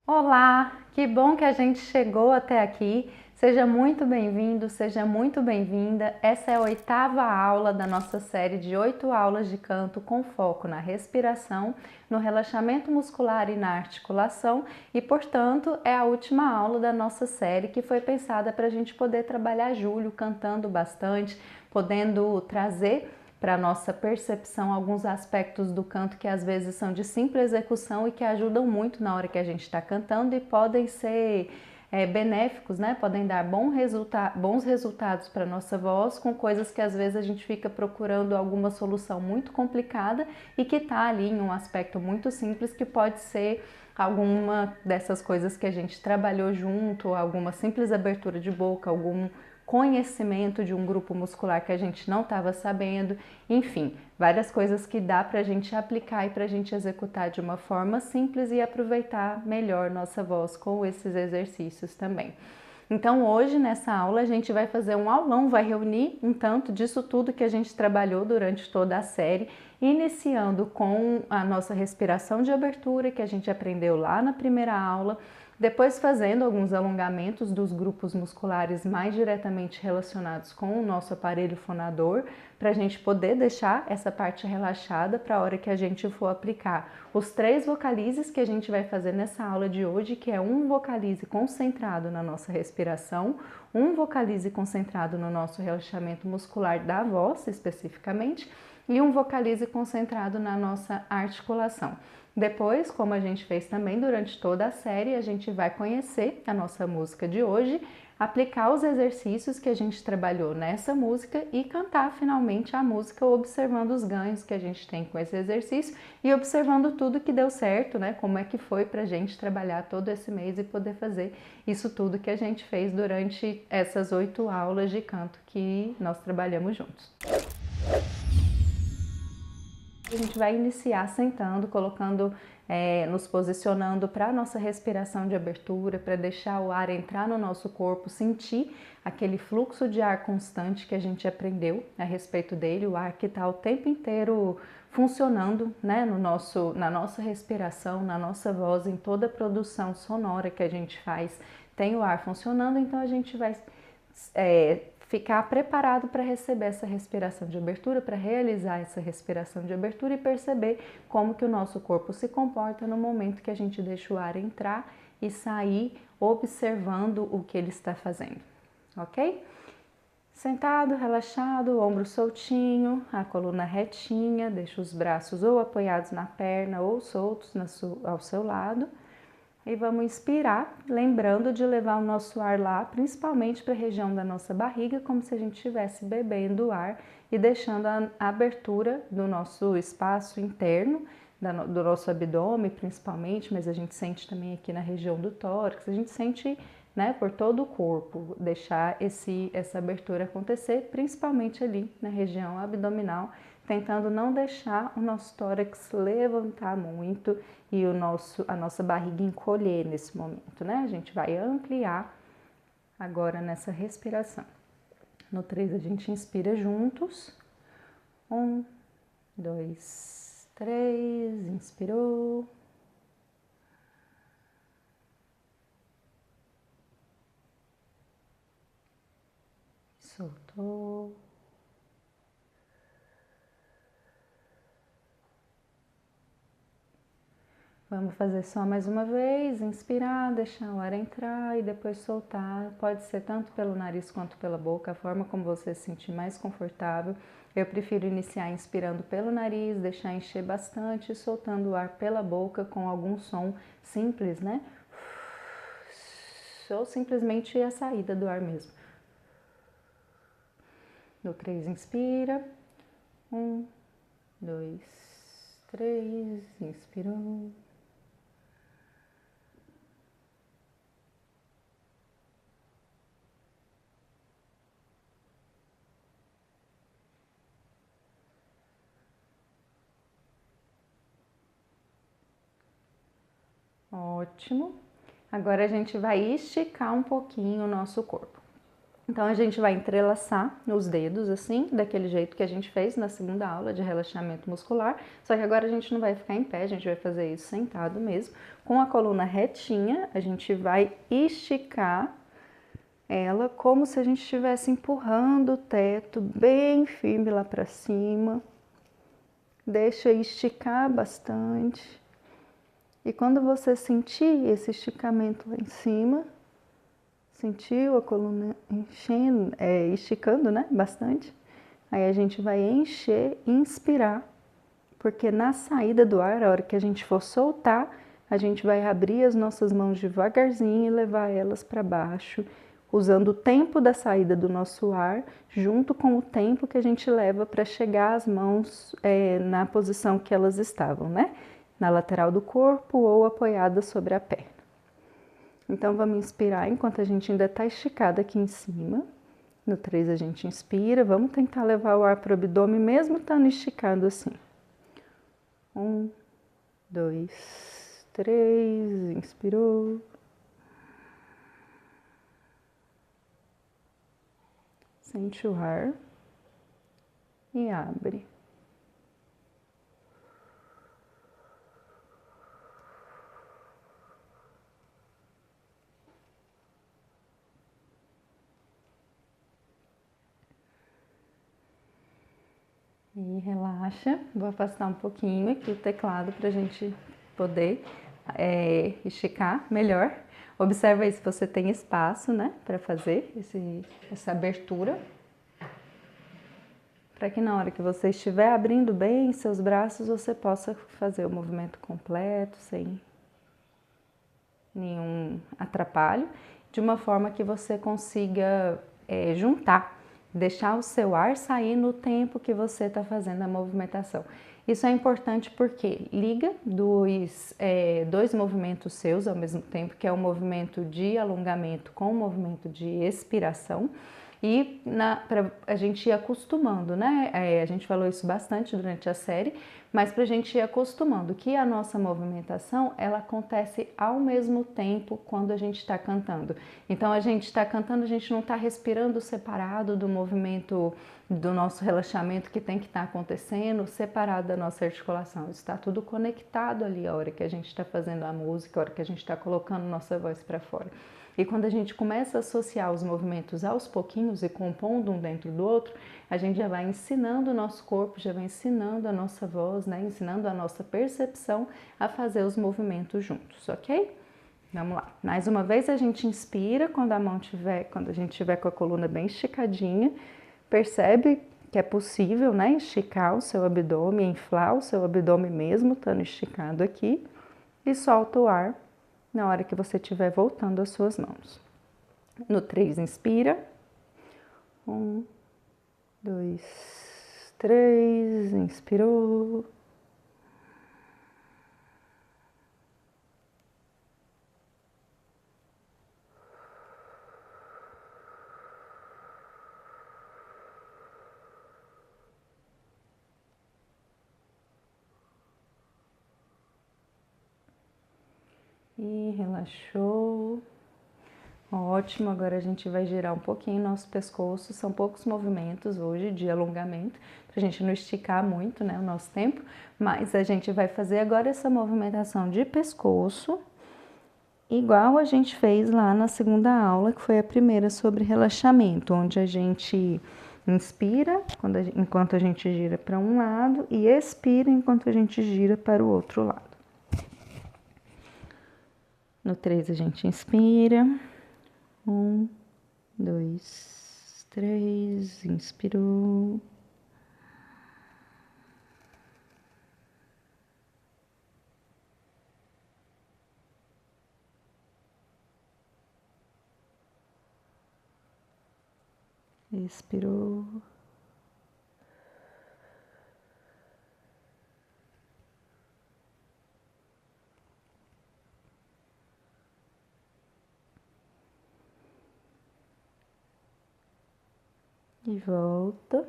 Olá, que bom que a gente chegou até aqui. Seja muito bem-vindo, seja muito bem-vinda. Essa é a 8ª aula da nossa série de 8 aulas de canto com foco na respiração, no relaxamento muscular e na articulação e, portanto, é a última aula da nossa série que foi pensada para a gente poder trabalhar julho cantando bastante, podendo trazer para a nossa percepção alguns aspectos do canto que às vezes são de simples execução e que ajudam muito na hora que a gente está cantando e podem ser benéficos, né? Podem dar bons resultados para a nossa voz com coisas que às vezes a gente fica procurando alguma solução muito complicada e que está ali em um aspecto muito simples que pode ser alguma dessas coisas que a gente trabalhou junto, alguma simples abertura de boca, algum conhecimento de um grupo muscular que a gente não estava sabendo, enfim, várias coisas que dá para a gente aplicar e para a gente executar de uma forma simples e aproveitar melhor nossa voz com esses exercícios também. Então hoje nessa aula a gente vai fazer um aulão, vai reunir um tanto disso tudo que a gente trabalhou durante toda a série, iniciando com a nossa respiração de abertura que a gente aprendeu lá na primeira aula, depois fazendo alguns alongamentos dos grupos musculares mais diretamente relacionados com o nosso aparelho fonador, para a gente poder deixar essa parte relaxada para a hora que a gente for aplicar os 3 vocalizes que a gente vai fazer nessa aula de hoje, que é um vocalize concentrado na nossa respiração, um vocalize concentrado no nosso relaxamento muscular da voz especificamente, e um vocalize concentrado na nossa articulação. Depois, como a gente fez também durante toda a série, a gente vai conhecer a nossa música de hoje, aplicar os exercícios que a gente trabalhou nessa música e cantar finalmente a música observando os ganhos que a gente tem com esse exercício e observando tudo que deu certo, né? Como é que foi pra gente trabalhar todo esse mês e poder fazer isso tudo que a gente fez durante essas 8 aulas de canto que nós trabalhamos juntos. A gente vai iniciar sentando, colocando, nos posicionando para a nossa respiração de abertura, para deixar o ar entrar no nosso corpo, sentir aquele fluxo de ar constante que a gente aprendeu a respeito dele, o ar que está o tempo inteiro funcionando, né, na nossa respiração, na nossa voz, em toda a produção sonora que a gente faz, tem o ar funcionando, então a gente vai ficar preparado para receber essa respiração de abertura, para realizar essa respiração de abertura e perceber como que o nosso corpo se comporta no momento que a gente deixa o ar entrar e sair observando o que ele está fazendo, ok? Sentado, relaxado, ombro soltinho, a coluna retinha, deixa os braços ou apoiados na perna ou soltos ao seu lado. E vamos inspirar, lembrando de levar o nosso ar lá, principalmente para a região da nossa barriga, como se a gente estivesse bebendo ar e deixando a abertura do nosso espaço interno, do nosso abdômen principalmente, mas a gente sente também aqui na região do tórax, a gente sente, né, por todo o corpo, deixar essa abertura acontecer, principalmente ali na região abdominal, tentando não deixar o nosso tórax levantar muito e a nossa barriga encolher nesse momento, né? A gente vai ampliar agora nessa respiração. No 3 a gente inspira juntos. 1, 2, 3, inspirou. Soltou. Vamos fazer só mais uma vez, inspirar, deixar o ar entrar e depois soltar. Pode ser tanto pelo nariz quanto pela boca, a forma como você se sentir mais confortável. Eu prefiro iniciar inspirando pelo nariz, deixar encher bastante e soltando o ar pela boca com algum som simples, né? Ou simplesmente a saída do ar mesmo. No 3, inspira. 1, 2, 3, inspirou. Ótimo. Agora a gente vai esticar um pouquinho o nosso corpo. Então a gente vai entrelaçar os dedos assim, daquele jeito que a gente fez na segunda aula de relaxamento muscular, só que agora a gente não vai ficar em pé, a gente vai fazer isso sentado mesmo. Com a coluna retinha, a gente vai esticar ela como se a gente estivesse empurrando o teto bem firme lá para cima. Deixa esticar bastante. E quando você sentir esse esticamento lá em cima, sentiu a coluna enchendo, esticando, né, bastante, aí a gente vai encher, inspirar, porque na saída do ar, a hora que a gente for soltar, a gente vai abrir as nossas mãos devagarzinho e levar elas para baixo, usando o tempo da saída do nosso ar, junto com o tempo que a gente leva para chegar as mãos na posição que elas estavam, né? Na lateral do corpo ou apoiadas sobre a perna. Então vamos inspirar enquanto a gente ainda está esticada aqui em cima. No 3 a gente inspira, vamos tentar levar o ar para o abdômen mesmo estando esticado assim. 1, 2, 3, inspirou. Sente o ar e abre. E relaxa. Vou afastar um pouquinho aqui o teclado para a gente poder esticar melhor. Observa aí se você tem espaço, né, para fazer essa abertura. Para que na hora que você estiver abrindo bem seus braços, você possa fazer o movimento completo, sem nenhum atrapalho, de uma forma que você consiga juntar, deixar o seu ar sair no tempo que você está fazendo a movimentação. Isso é importante porque liga dois movimentos seus ao mesmo tempo, que é o movimento de alongamento com o movimento de expiração. E para a gente ir acostumando, né? A gente falou isso bastante durante a série, mas para a gente ir acostumando que a nossa movimentação ela acontece ao mesmo tempo quando a gente está cantando. Então a gente está cantando, a gente não está respirando separado do movimento do nosso relaxamento que tem que estar acontecendo, separado da nossa articulação. Está tudo conectado ali a hora que a gente está fazendo a música, a hora que a gente está colocando nossa voz para fora. E quando a gente começa a associar os movimentos aos pouquinhos e compondo um dentro do outro, a gente já vai ensinando o nosso corpo, já vai ensinando a nossa voz, né? Ensinando a nossa percepção a fazer os movimentos juntos, ok? Vamos lá. Mais uma vez a gente inspira quando quando a gente tiver com a coluna bem esticadinha, percebe que é possível, né? Esticar o seu abdômen, inflar o seu abdômen mesmo, estando esticado aqui, e solta o ar na hora que você estiver voltando as suas mãos. No 3, inspira. 1, 2, 3, inspirou. E relaxou. Ótimo, agora a gente vai girar um pouquinho nosso pescoço. São poucos movimentos hoje de alongamento, pra gente não esticar muito, né, o nosso tempo. Mas a gente vai fazer agora essa movimentação de pescoço, igual a gente fez lá na segunda aula, que foi a primeira sobre relaxamento, onde a gente inspira enquanto a gente gira para um lado e expira enquanto a gente gira para o outro lado. No 3 a gente inspira. 1, 2, 3, inspirou. Expirou. E volta.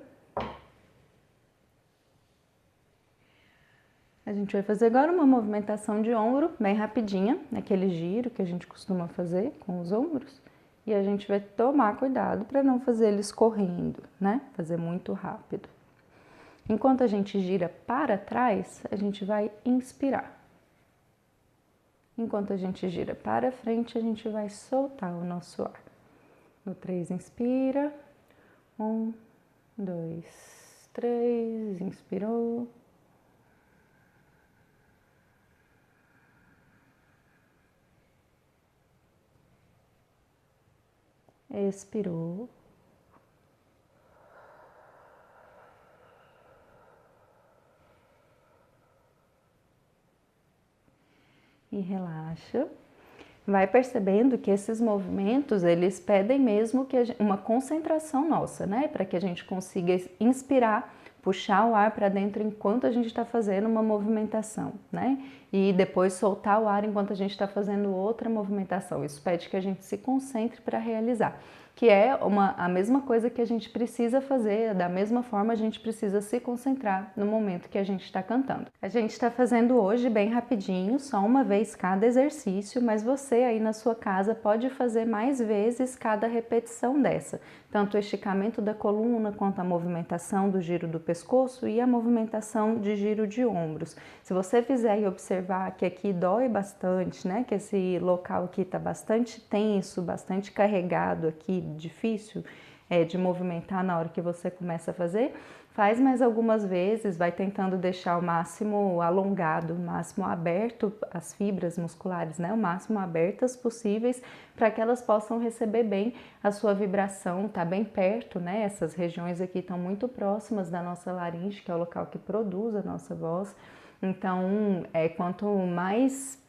A gente vai fazer agora uma movimentação de ombro bem rapidinha, aquele giro que a gente costuma fazer com os ombros. e a gente vai tomar cuidado para não fazer eles correndo, né? Fazer muito rápido. Enquanto a gente gira para trás, a gente vai inspirar. Enquanto a gente gira para frente, a gente vai soltar o nosso ar. No 3, inspira. 1, 2, 3, inspirou. Expirou. E relaxa. Vai percebendo que esses movimentos, eles pedem mesmo que uma concentração nossa, né? Para que a gente consiga inspirar, puxar o ar para dentro enquanto a gente está fazendo uma movimentação, né? E depois soltar o ar enquanto a gente está fazendo outra movimentação. Isso pede que a gente se concentre para realizar, que é a mesma coisa que a gente precisa fazer, da mesma forma a gente precisa se concentrar no momento que a gente está cantando. A gente está fazendo hoje bem rapidinho, só uma vez cada exercício, mas você aí na sua casa pode fazer mais vezes cada repetição dessa, tanto o esticamento da coluna quanto a movimentação do giro do pescoço e a movimentação de giro de ombros. Se você fizer e observar que aqui dói bastante, né, que esse local aqui está bastante tenso, bastante carregado aqui, difícil de movimentar na hora que você começa a fazer, faz mais algumas vezes, vai tentando deixar o máximo alongado, o máximo aberto, as fibras musculares, né, o máximo abertas possíveis, para que elas possam receber bem a sua vibração, tá bem perto, né, essas regiões aqui estão muito próximas da nossa laringe, que é o local que produz a nossa voz. Então, quanto mais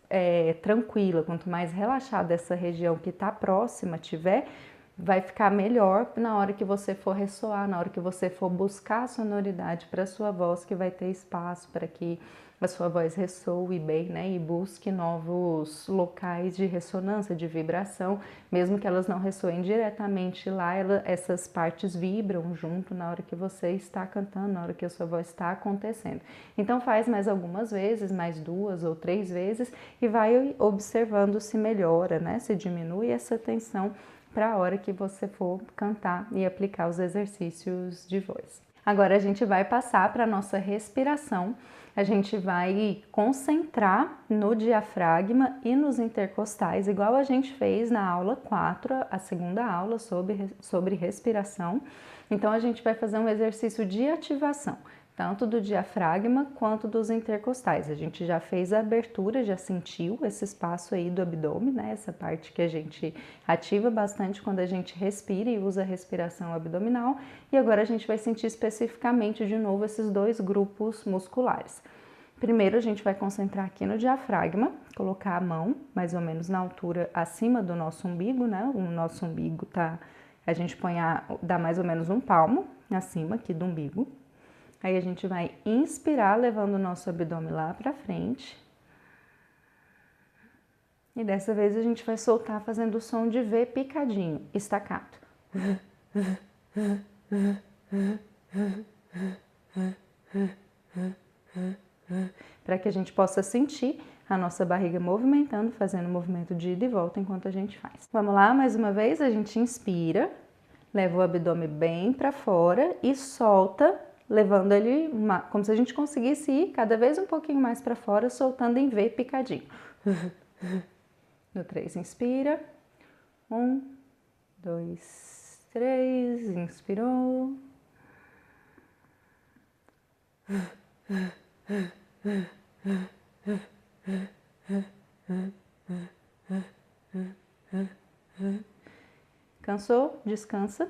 tranquila, quanto mais relaxada essa região que está próxima tiver, vai ficar melhor na hora que você for ressoar, na hora que você for buscar a sonoridade para a sua voz, que vai ter espaço para que a sua voz ressoe bem, né? E busque novos locais de ressonância, de vibração, mesmo que elas não ressoem diretamente lá, essas partes vibram junto na hora que você está cantando, na hora que a sua voz está acontecendo. Então faz mais algumas vezes, mais 2 ou 3 vezes, e vai observando se melhora, né? Se diminui essa tensão para a hora que você for cantar e aplicar os exercícios de voz. Agora a gente vai passar para a nossa respiração. A gente vai concentrar no diafragma e nos intercostais, igual a gente fez na aula 4, a segunda aula sobre respiração. Então a gente vai fazer um exercício de ativação, tanto do diafragma quanto dos intercostais. A gente já fez a abertura, já sentiu esse espaço aí do abdômen, né? Essa parte que a gente ativa bastante quando a gente respira e usa a respiração abdominal. E agora a gente vai sentir especificamente de novo esses 2 grupos musculares. Primeiro a gente vai concentrar aqui no diafragma, colocar a mão mais ou menos na altura acima do nosso umbigo, né? O nosso umbigo a gente dá mais ou menos um palmo acima aqui do umbigo. Aí a gente vai inspirar, levando o nosso abdômen lá para frente. E dessa vez a gente vai soltar fazendo o som de V picadinho, estacato. Para que a gente possa sentir a nossa barriga movimentando, fazendo o movimento de ida e volta enquanto a gente faz. Vamos lá, mais uma vez, a gente inspira, leva o abdômen bem para fora e solta, levando ele como se a gente conseguisse ir cada vez um pouquinho mais para fora, soltando em V picadinho. No 3, inspira. 1, 2, 3, inspirou. Cansou? Descansa.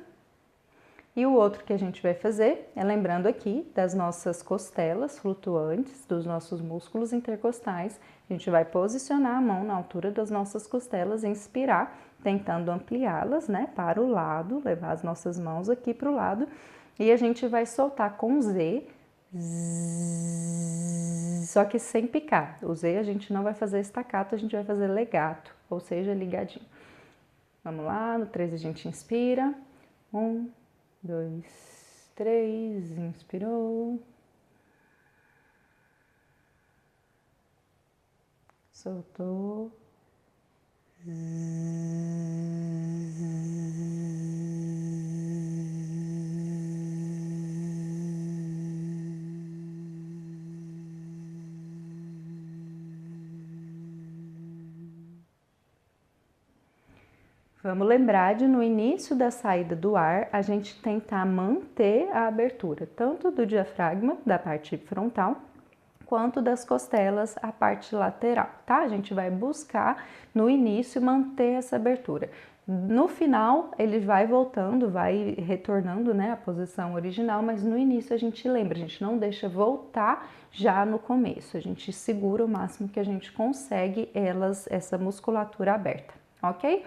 E o outro que a gente vai fazer é lembrando aqui das nossas costelas flutuantes, dos nossos músculos intercostais. A gente vai posicionar a mão na altura das nossas costelas, inspirar, tentando ampliá-las, né, para o lado, levar as nossas mãos aqui para o lado. E a gente vai soltar com Z, só que sem picar. O Z a gente não vai fazer estacato, a gente vai fazer legato, ou seja, ligadinho. Vamos lá, no 3 a gente inspira. 1, 2, 3, inspirou. Soltou. Vamos lembrar de no início da saída do ar, a gente tentar manter a abertura, tanto do diafragma, da parte frontal, quanto das costelas, a parte lateral, tá? A gente vai buscar no início manter essa abertura. No final, ele vai voltando, vai retornando, né, à posição original, mas no início a gente lembra, a gente não deixa voltar já no começo, a gente segura o máximo que a gente consegue essa musculatura aberta, ok?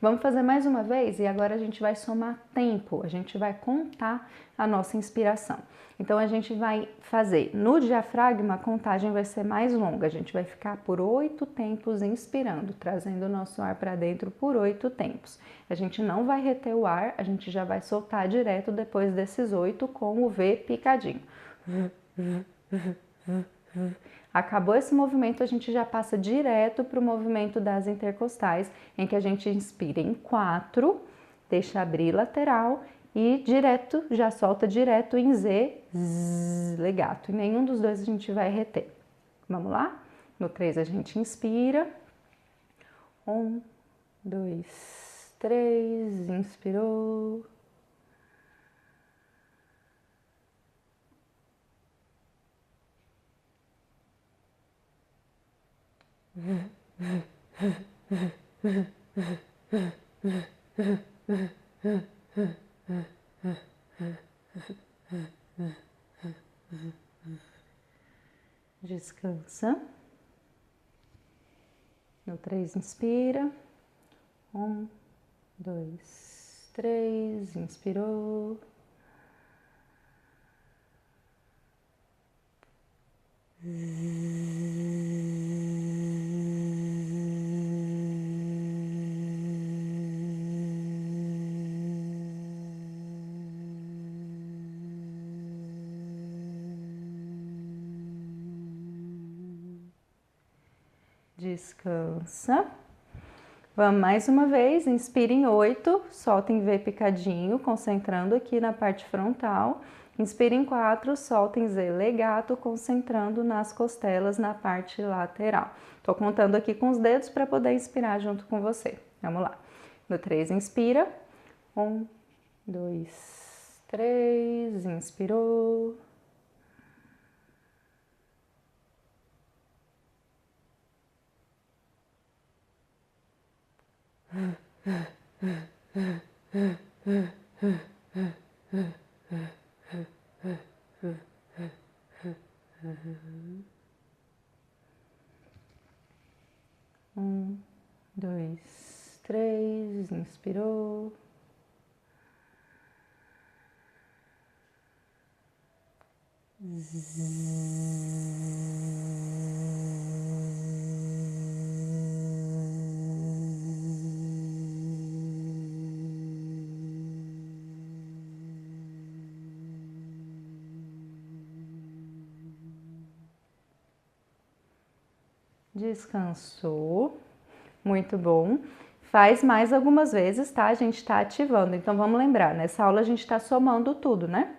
Vamos fazer mais uma vez e agora a gente vai somar tempo, a gente vai contar a nossa inspiração. Então a gente vai fazer no diafragma, a contagem vai ser mais longa, a gente vai ficar por 8 tempos inspirando, trazendo o nosso ar para dentro por 8 tempos. A gente não vai reter o ar, a gente já vai soltar direto depois desses 8 com o V picadinho. Acabou esse movimento, a gente já passa direto para o movimento das intercostais, em que a gente inspira em 4, deixa abrir lateral e direto, já solta direto em Z, zzz, legato. E nenhum dos dois a gente vai reter. Vamos lá? No 3 a gente inspira. 1, 2, 3, inspirou. Descansa. No 3, inspira. 1, 2, 3, inspirou. Descansa. Vamos mais uma vez, inspira em 8, solta em V picadinho, concentrando aqui na parte frontal. Inspira em 4, solta em Z legato, concentrando nas costelas na parte lateral. Tô contando aqui com os dedos para poder inspirar junto com você. Vamos lá. No 3, inspira. 1, 2, 3, inspirou. Um, 2, 3, inspirou. Descansou, muito bom. Faz mais algumas vezes, tá? A gente tá ativando, então vamos lembrar, nessa aula a gente tá somando tudo, né?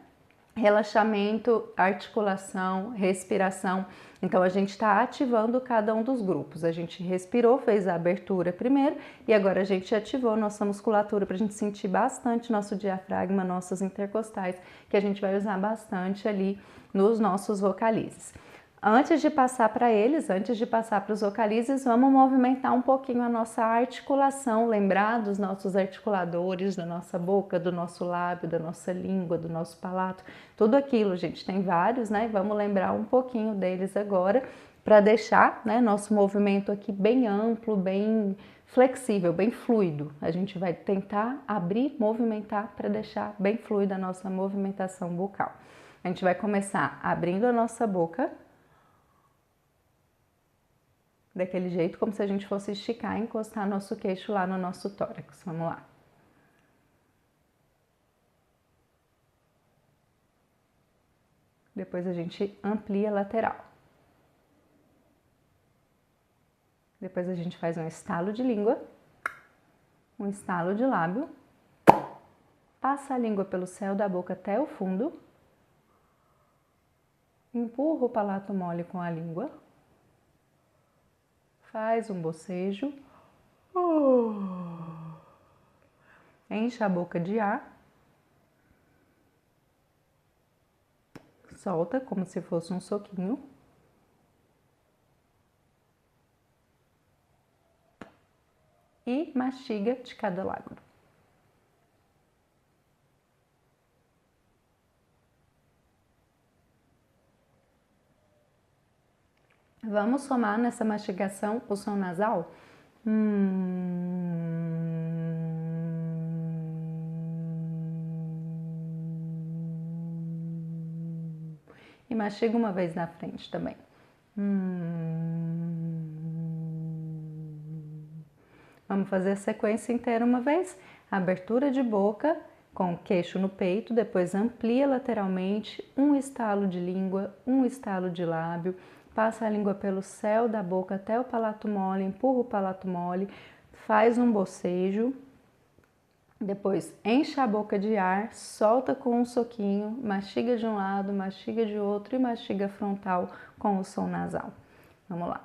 Relaxamento, articulação, respiração. Então a gente está ativando cada um dos grupos. A gente respirou, fez a abertura primeiro e agora a gente ativou nossa musculatura para a gente sentir bastante nosso diafragma, nossas intercostais, que a gente vai usar bastante ali nos nossos vocalizes. Antes de passar para eles, antes de passar para os vocalizes, vamos movimentar um pouquinho a nossa articulação, lembrar dos nossos articuladores, da nossa boca, do nosso lábio, da nossa língua, do nosso palato, tudo aquilo, gente, tem vários, né? Vamos lembrar um pouquinho deles agora para deixar, né, nosso movimento aqui bem amplo, bem flexível, bem fluido. A gente vai tentar abrir, movimentar para deixar bem fluida a nossa movimentação bucal. A gente vai começar abrindo a nossa boca, daquele jeito, como se a gente fosse esticar e encostar nosso queixo lá no nosso tórax. Vamos lá. Depois a gente amplia a lateral. Depois a gente faz um estalo de língua, um estalo de lábio, passa a língua pelo céu da boca até o fundo, empurra o palato mole com a língua, faz um bocejo. enche a boca de ar. Solta como se fosse um soquinho. E mastiga de cada lado. Vamos somar nessa mastigação o som nasal. E mastiga uma vez na frente também. Vamos fazer a sequência inteira uma vez. Abertura de boca com o queixo no peito, depois amplia lateralmente, um estalo de língua, um estalo de lábio, passa a língua pelo céu da boca até o palato mole, empurra o palato mole, faz um bocejo, depois enche a boca de ar, solta com um soquinho, mastiga de um lado, mastiga de outro e mastiga frontal com o som nasal. Vamos lá.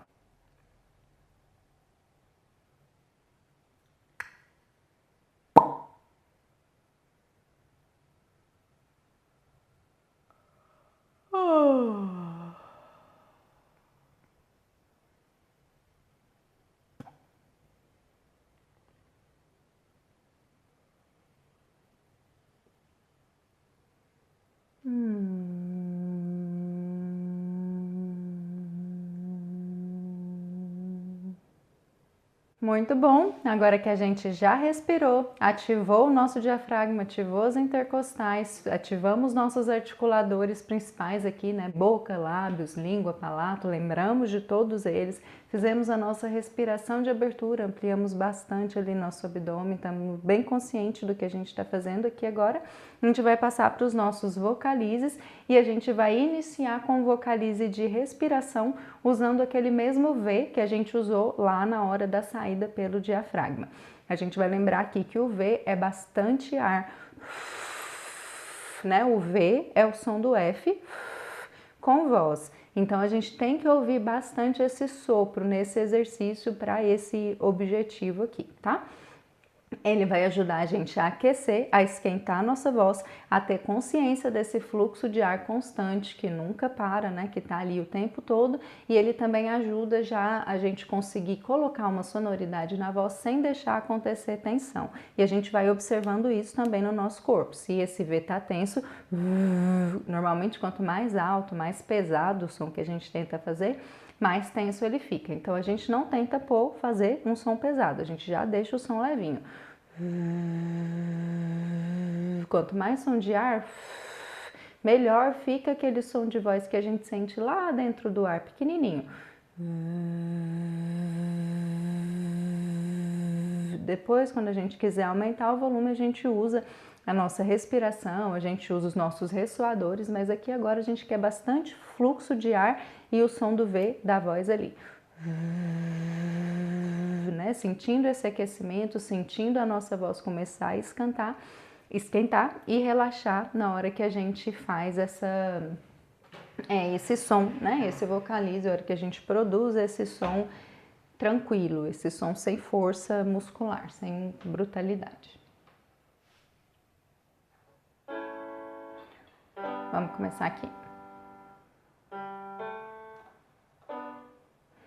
Muito bom! Agora que a gente já respirou, ativou o nosso diafragma, ativou as intercostais, ativamos nossos articuladores principais aqui, né? Boca, lábios, língua, palato, lembramos de todos eles, fizemos a nossa respiração de abertura, ampliamos bastante ali nosso abdômen, estamos bem conscientes do que a gente está fazendo aqui agora. A gente vai passar para os nossos vocalizes e a gente vai iniciar com o vocalize de respiração usando aquele mesmo V que a gente usou lá na hora da saída pelo diafragma. A gente vai lembrar aqui que o V é bastante ar, né? O V é o som do F com voz. Então a gente tem que ouvir bastante esse sopro nesse exercício para esse objetivo aqui, tá? Ele vai ajudar a gente a aquecer, a esquentar a nossa voz, a ter consciência desse fluxo de ar constante que nunca para, né? Que tá ali o tempo todo. E ele também ajuda já a gente conseguir colocar uma sonoridade na voz sem deixar acontecer tensão. E a gente vai observando isso também no nosso corpo. Se esse V tá tenso, normalmente quanto mais alto, mais pesado o som que a gente tenta fazer, mais tenso ele fica. Então a gente não tenta fazer um som pesado, a gente já deixa o som levinho. Quanto mais som de ar, melhor fica aquele som de voz que a gente sente lá dentro do ar, pequenininho. Depois, quando a gente quiser aumentar o volume, a gente usa a nossa respiração, a gente usa os nossos ressoadores, mas aqui agora a gente quer bastante fluxo de ar e o som do V da voz ali. Né? Sentindo esse aquecimento, sentindo a nossa voz começar a esquentar e relaxar na hora que a gente faz esse som, né? Esse vocalize, a hora que a gente produz esse som tranquilo, esse som sem força muscular, sem brutalidade. Vamos começar aqui.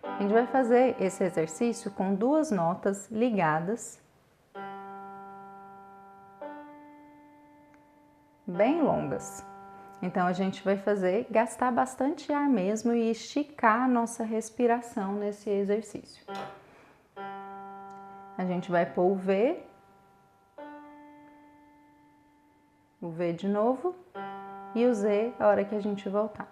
A gente vai fazer esse exercício com duas notas ligadas, bem longas. Então a gente vai gastar bastante ar mesmo e esticar a nossa respiração nesse exercício. A gente vai pôr o V de novo e o Z a hora que a gente voltar.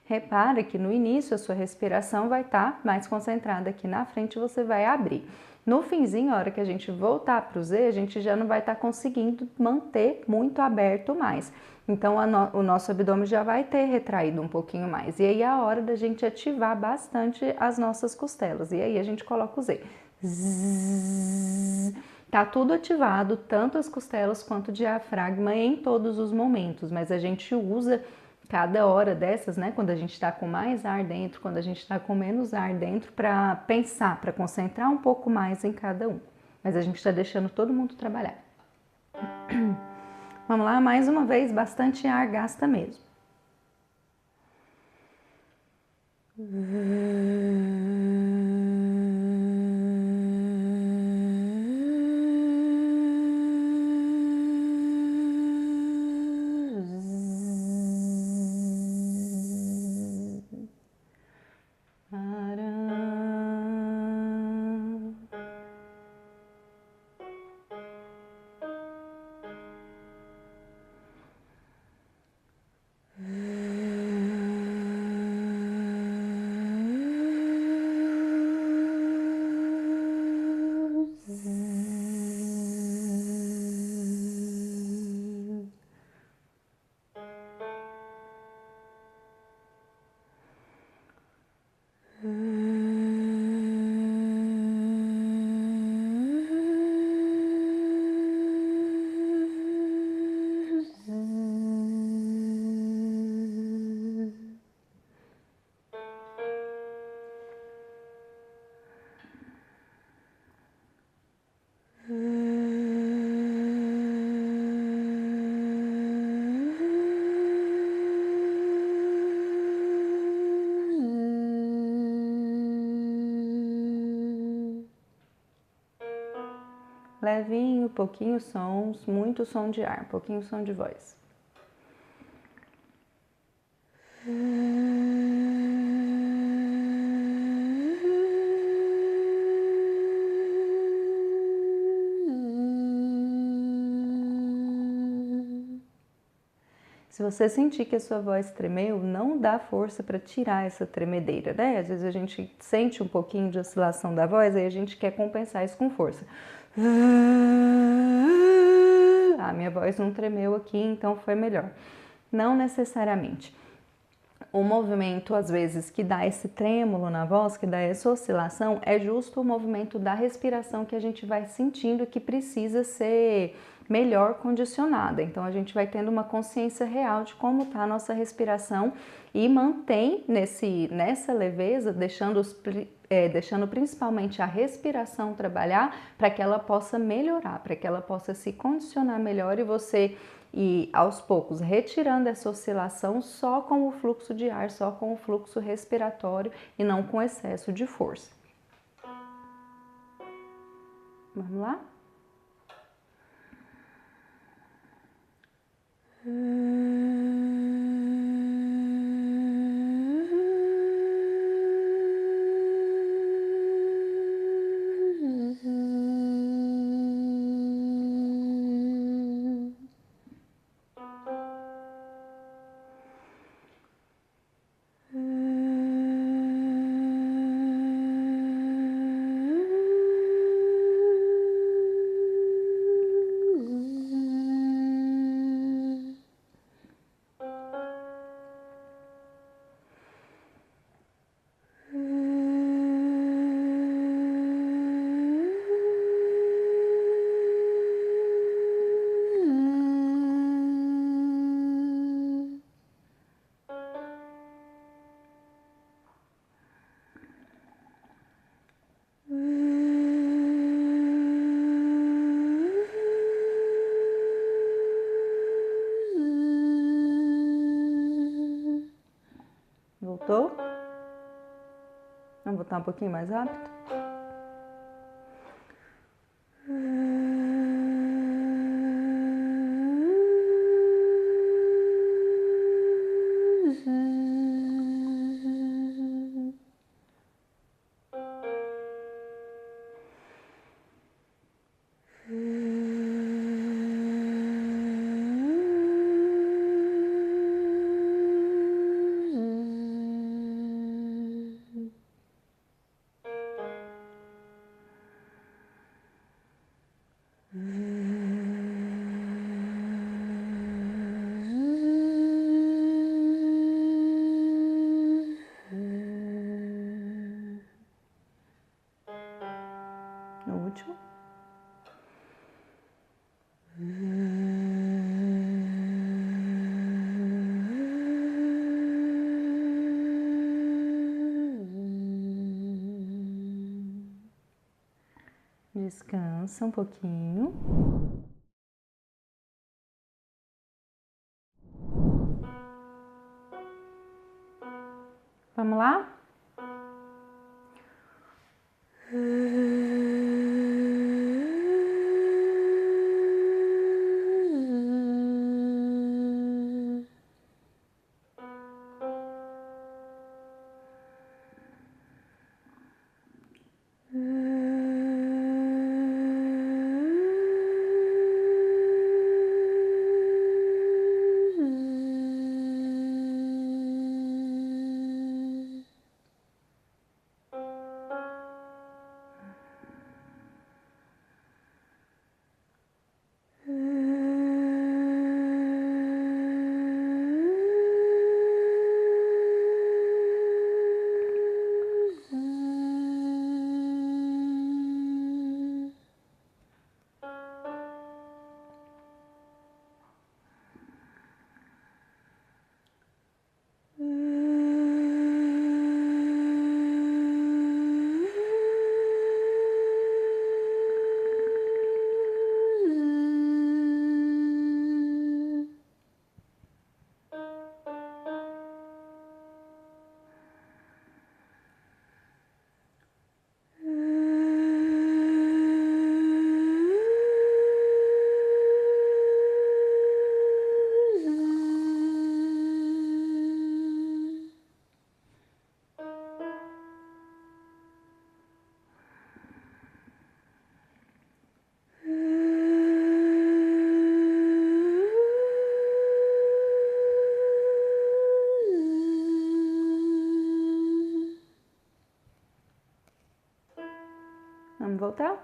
Repara que no início a sua respiração vai estar mais concentrada aqui na frente, você vai abrir. No finzinho, a hora que a gente voltar para o Z, a gente já não vai estar conseguindo manter muito aberto mais. Então, o nosso abdômen já vai ter retraído um pouquinho mais. E aí é a hora da gente ativar bastante as nossas costelas. E aí a gente coloca o Z. Zzz. Tá tudo ativado, tanto as costelas quanto o diafragma em todos os momentos, mas a gente usa cada hora dessas, né, quando a gente está com mais ar dentro, quando a gente está com menos ar dentro, para pensar, para concentrar um pouco mais em cada um. Mas a gente está deixando todo mundo trabalhar. Vamos lá, mais uma vez, bastante ar gasta mesmo. Levinho, pouquinho sons, muito som de ar, pouquinho som de voz. Se você sentir que a sua voz tremeu, não dá força para tirar essa tremedeira, né? Às vezes a gente sente um pouquinho de oscilação da voz, aí a gente quer compensar isso com força. Ah, minha voz não tremeu aqui, então foi melhor. Não necessariamente. O movimento, às vezes, que dá esse trêmulo na voz, que dá essa oscilação, é justo o movimento da respiração que a gente vai sentindo que precisa ser melhor condicionada. Então, a gente vai tendo uma consciência real de como está a nossa respiração e mantém nessa leveza, deixando principalmente a respiração trabalhar para que ela possa melhorar, para que ela possa se condicionar melhor e você ir aos poucos retirando essa oscilação só com o fluxo de ar, só com o fluxo respiratório e não com excesso de força. Vamos lá? Voltou? Vamos botar um pouquinho mais rápido? No último. Descansa um pouquinho. Vamos lá? Vamos voltar?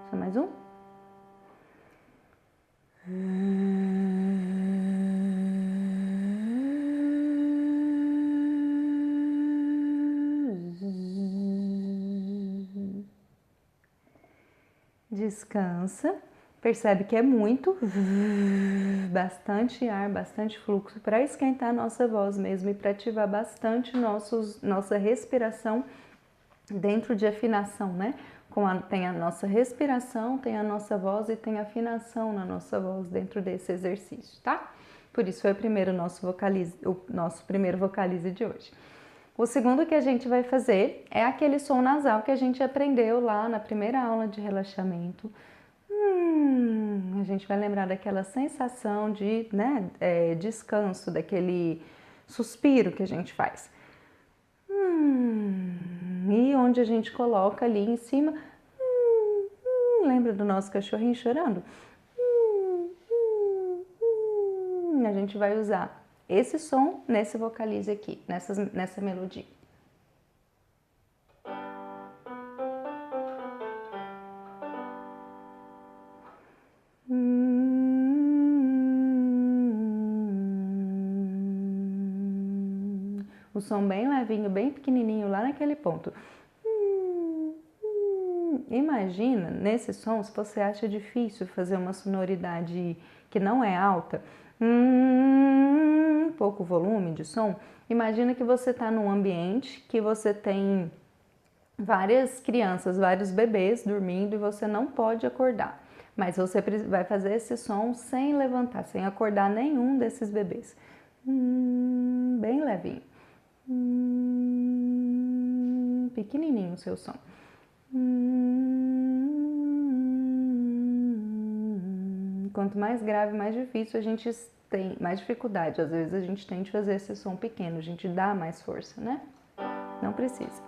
Só mais um. Descansa. Percebe que é muito, bastante ar, bastante fluxo para esquentar a nossa voz mesmo e para ativar bastante nossa respiração dentro de afinação, né? Tem a nossa respiração, tem a nossa voz e tem afinação na nossa voz dentro desse exercício, tá? Por isso foi o nosso primeiro vocalize de hoje. O segundo que a gente vai fazer é aquele som nasal que a gente aprendeu lá na primeira aula de relaxamento. A gente vai lembrar daquela sensação de descanso, daquele suspiro que a gente faz. E onde a gente coloca ali em cima, lembra do nosso cachorrinho chorando? A gente vai usar esse som nesse vocalize aqui, nessa melodia. O som bem levinho, bem pequenininho lá naquele ponto. Imagina, nesse som, se você acha difícil fazer uma sonoridade que não é alta, pouco volume de som, imagina que você está num ambiente que você tem várias crianças, vários bebês dormindo e você não pode acordar. Mas você vai fazer esse som sem levantar, sem acordar nenhum desses bebês. Bem levinho. Pequenininho o seu som. Quanto mais grave, mais difícil a gente tem, mais dificuldade. Às vezes a gente tem de fazer esse som pequeno, a gente dá mais força, né? Não precisa.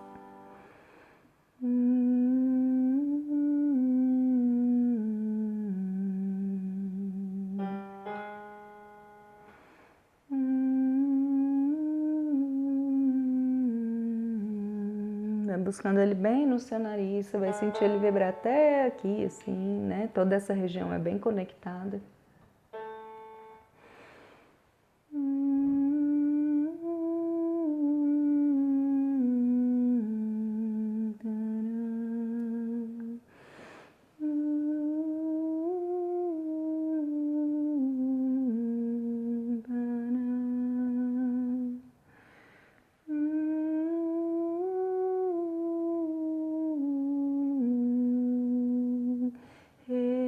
Vai buscando ele bem no seu nariz, você vai sentir ele vibrar até aqui, assim, né? Toda essa região é bem conectada.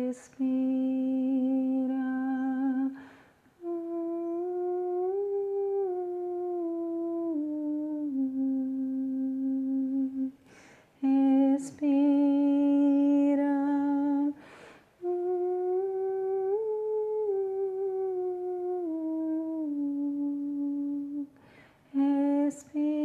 Respira. Respira. Respira.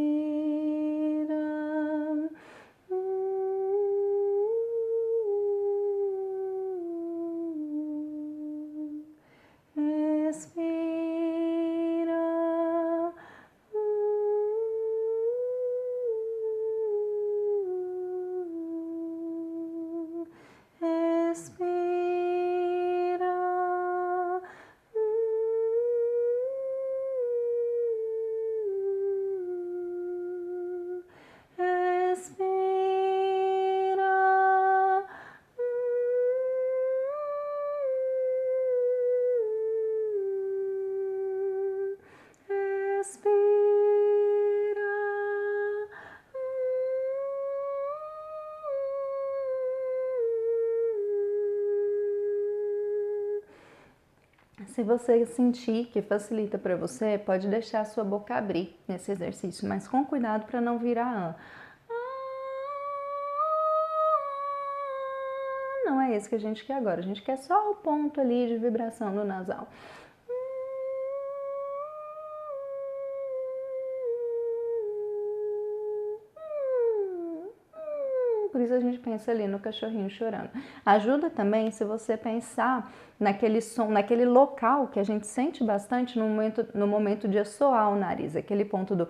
Respira. Respira. Respira. Respira. Se você sentir que facilita para você, pode deixar a sua boca abrir nesse exercício, mas com cuidado para não virar Não é esse que a gente quer agora, a gente quer só o ponto ali de vibração do nasal. Por isso a gente pensa ali no cachorrinho chorando. Ajuda também se você pensar naquele som, naquele local que a gente sente bastante no momento de assoar o nariz, aquele ponto do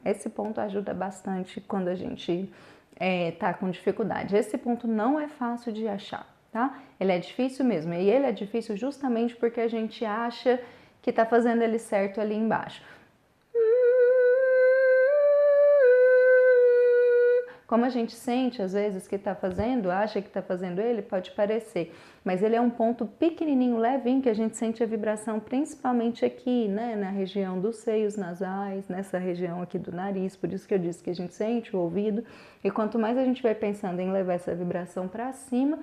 esse ponto ajuda bastante quando a gente tá com dificuldade. Esse ponto não é fácil de achar, tá? Ele é difícil mesmo, e ele é difícil justamente porque a gente acha que tá fazendo ele certo ali embaixo. Como a gente sente às vezes que está fazendo, acha que está fazendo ele, pode parecer, mas ele é um ponto pequenininho, levinho, que a gente sente a vibração principalmente aqui, né, na região dos seios nasais, nessa região aqui do nariz, por isso que eu disse que a gente sente o ouvido, e quanto mais a gente vai pensando em levar essa vibração para cima,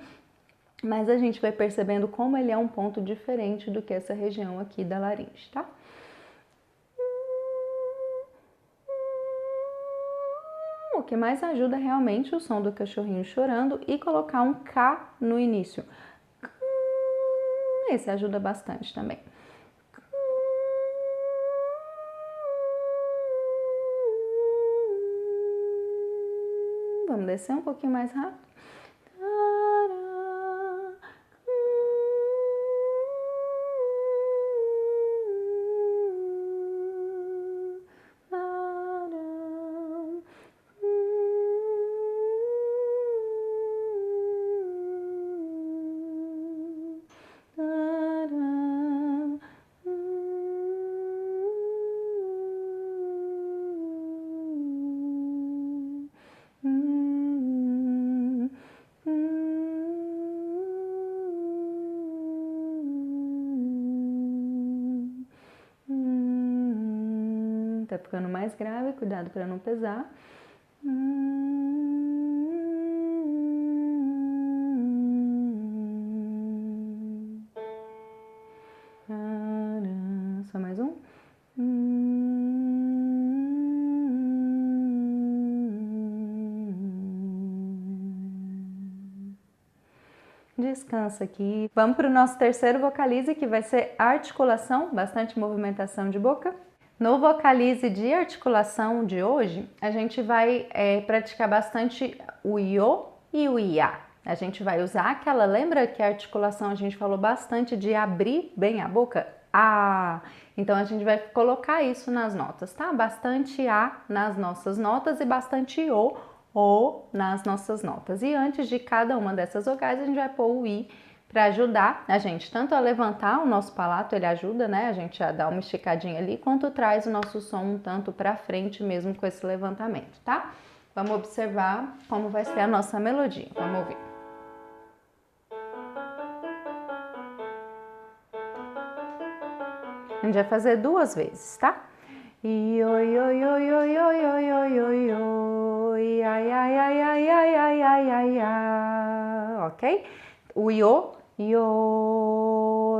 mais a gente vai percebendo como ele é um ponto diferente do que essa região aqui da laringe, tá? O que mais ajuda realmente o som do cachorrinho chorando e colocar um K no início. Esse ajuda bastante também. Vamos descer um pouquinho mais rápido. tá ficando mais grave, cuidado para não pesar. Só mais um. Descansa aqui. Vamos para o nosso terceiro vocalize, que vai ser articulação, bastante movimentação de boca. No vocalize de articulação de hoje, a gente vai praticar bastante o iô e o iá. A gente vai usar aquela, lembra que a articulação a gente falou bastante de abrir bem a boca? Ah! Então a gente vai colocar isso nas notas, tá? Bastante A nas nossas notas e bastante O nas nossas notas. E antes de cada uma dessas vogais, a gente vai pôr o I para ajudar a gente tanto a levantar o nosso palato, ele ajuda, né? A gente a dar uma esticadinha ali, quanto traz o nosso som um tanto para frente mesmo com esse levantamento, tá? Vamos observar como vai ser a nossa melodia. Vamos ouvir. A gente vai fazer 2 vezes, tá? Oi, oi, oi, oi, oi, oi, oi, oi, oi, oi, ai, ai, ai, ai, ai, ai, ai, ai, ai, ok? O iô,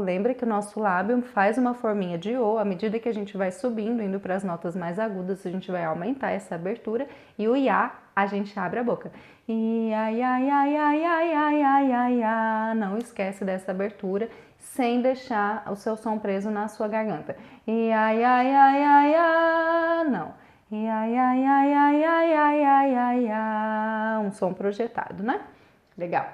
lembra que o nosso lábio faz uma forminha de iô, à medida que a gente vai subindo, indo para as notas mais agudas, a gente vai aumentar essa abertura, e o iá, a gente abre a boca. I, ai, ai, ai, ai, ai, ai, ai, ai, ai, não esquece dessa abertura, sem deixar o seu som preso na sua garganta. E ai, ai, ai, ai, ai, não. E ai, ai, ai, ai, ai, ai, ai, ai, ai, um som projetado, né? Legal.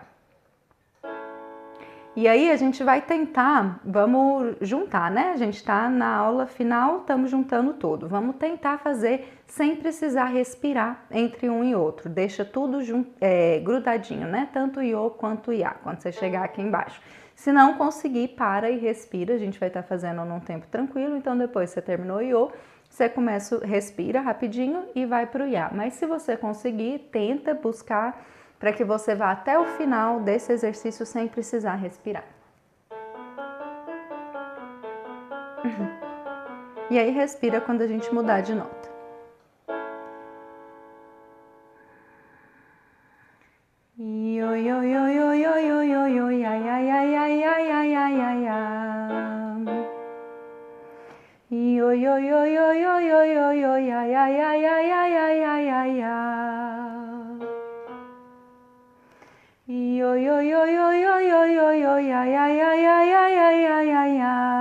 E aí a gente vai tentar, vamos juntar, né? A gente tá na aula final, estamos juntando tudo. Vamos tentar fazer sem precisar respirar entre um e outro. Deixa tudo grudadinho, né? Tanto o iô quanto o iá, quando você chegar aqui embaixo. Se não conseguir, para e respira. A gente vai estar fazendo num tempo tranquilo, então depois você terminou o iô, você começa, respira rapidinho e vai pro iá. Mas se você conseguir, tenta buscar para que você vá até o final desse exercício sem precisar respirar. E aí respira quando a gente mudar de nota. Oi, oi, oi, oi, oi, oi, oi, oi, ai, ai, ai, ai, ai, ai, ai, ai, ai. Oi, oi, oi, oi, oi, oi, oi, oi, ai, ai, ai, ai, ai, ai, ai, ai, ai. Oi, oi, oi, oi, oi, oi, oi, oi, ai, ai, ai, ai, ai, ai, ai, ai, ai.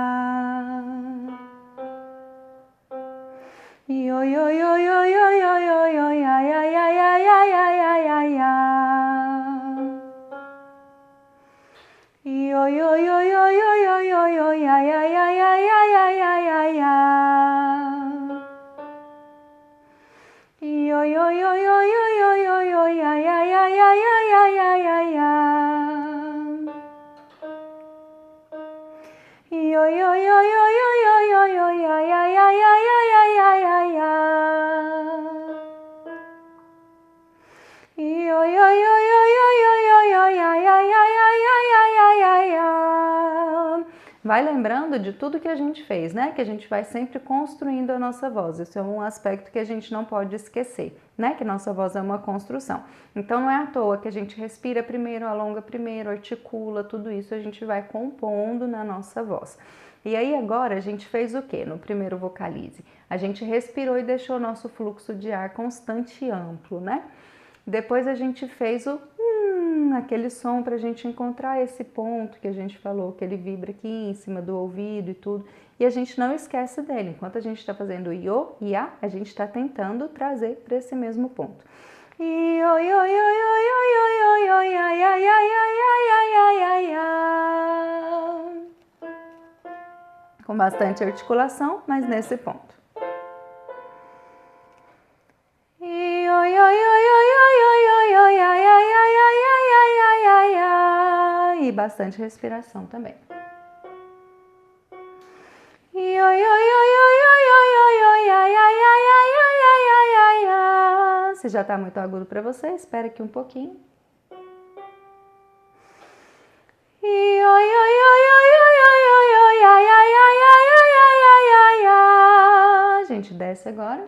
Oi, oi, oi, oi, oi, oi, oi, oi, ai, ai, ai, ai, ai, ai, ai, ai, ai. Oi, oi, oi, oi, oi, oi, oi, oi, ai, ai, ai, ai, ai, ai, ai, ai, ai. Oi, oi, oi, oi, oi, oi, oi, ai, ai, ai, ai, ai, ai, ai, ai, ai. Oi, oi, oi, oi, oi, oi, oi, ai, ai, ai, ai, ai, ai, ai, ai, ai. Oi, oi, oi, oi, oi, oi, oi, ai, ai, ai, ai, ai, ai, ai, ai, ai. Vai lembrando de tudo que a gente fez, né? Que a gente vai sempre construindo a nossa voz. Isso é um aspecto que a gente não pode esquecer, né? Que nossa voz é uma construção. Então não é à toa que a gente respira primeiro, alonga primeiro, articula, tudo isso a gente vai compondo na nossa voz. E aí agora a gente fez o quê? No primeiro vocalize, a gente respirou e deixou o nosso fluxo de ar constante e amplo, né? Depois a gente fez o aquele som para a gente encontrar esse ponto que a gente falou, que ele vibra aqui em cima do ouvido e tudo. E a gente não esquece dele. Enquanto a gente está fazendo o iô e a, a gente está tentando trazer para esse mesmo ponto. Oi, oi, oi, oi, oi, oi, oi, oi, ai, ai, ai, ai, ai, ai, ai, ai. Com bastante articulação, mas nesse ponto. Oi, oi, oi, oi, oi, oi, oi, ai, ai, ai, ai, ai, ai, ai, ai. E bastante respiração também. Oi, oi, oi, oi, oi, oi, oi, ai, ai, ai, ai, ai, ai, ai, ai, ai. Se já tá muito agudo para você, espera aqui um pouquinho. Oi, oi, oi, oi, oi, oi, oi, ai, ai, ai, ai, ai, ai, ai, ai, ai. A gente gente desce agora.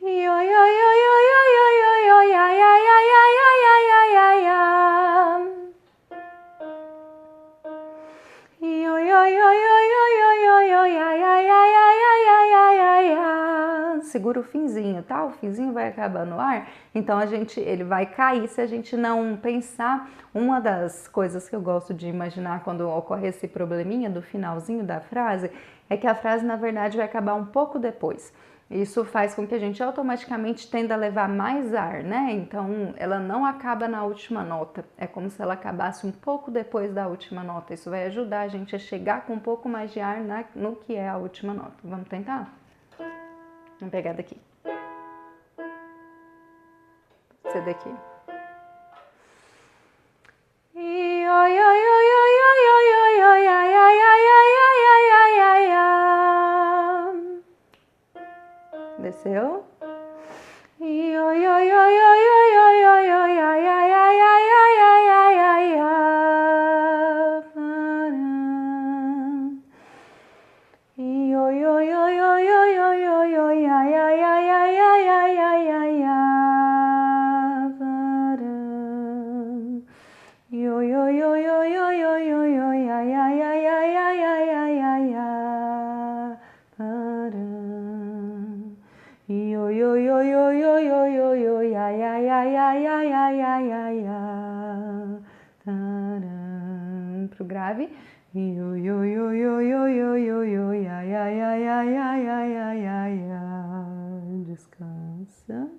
Oi, oi, oi, oi, oi, oi, oi, oi, ai, ai, ai, ai, ai, ai, ai, ai, ai. Oi, oi, oi, oi, oi, oi, oi, oi, ai, ai, ai, ai, ai, ai, ai, ai, ai. Segura o finzinho, tá? O finzinho vai acabar no ar, então ele vai cair se a gente não pensar. Uma das coisas que eu gosto de imaginar quando ocorre esse probleminha do finalzinho da frase é que a frase, na verdade, vai acabar um pouco depois. Isso faz com que a gente automaticamente tenda a levar mais ar, né? Então, ela não acaba na última nota. É como se ela acabasse um pouco depois da última nota. Isso vai ajudar a gente a chegar com um pouco mais de ar no que é a última nota. Vamos tentar? Vamos pegar daqui. Esse daqui. Oi, oi, oi, oi, oi, oi, oi, oi, ai, ai, ai, ai, ai, ai, ai, ai. Desceu? Oi, oi, oi, oi, oi, oi, oi, oi, ai, ai, ai, ai, ai, ai, ai, ai, ai. Oi, oi, oi, oi, oi, oi, oi, oi, ai, ai, ai, ai, ai, ai, ai, ai, ai. Oi, oi, oi, oi, oi, oi, oi, oi, ai, ai, ai, ai, ai, ai, ai, ai, ai. Oi, oi, oi, oi, oi, oi, oi, oi, ai, ai, ai, ai, ai, ai, ai, ai, ai. Pro grave. Oi, oi, oi, oi, oi, oi, oi, oi, oi, ai, ai, ai, ai, ai, ai, ai, ai, ai. Descansa.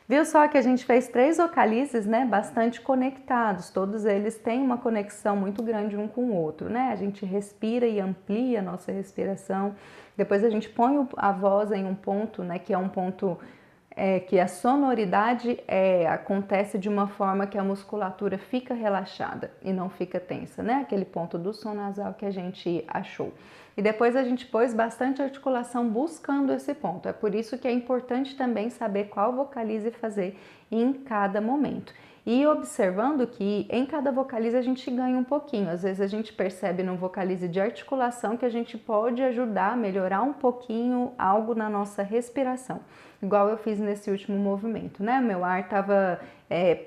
Viu só que a gente fez 3 vocalizes, né, bastante conectados, todos eles têm uma conexão muito grande um com o outro, né? A gente respira e amplia a nossa respiração, depois a gente põe a voz em um ponto, né, que é um ponto que a sonoridade acontece de uma forma que a musculatura fica relaxada e não fica tensa, né? Aquele ponto do som nasal que a gente achou. E depois a gente pôs bastante articulação buscando esse ponto. É por isso que é importante também saber qual vocalize fazer em cada momento. E observando que em cada vocalize a gente ganha um pouquinho. Às vezes a gente percebe no vocalize de articulação que a gente pode ajudar a melhorar um pouquinho algo na nossa respiração. Igual eu fiz nesse último movimento, né? Meu ar estava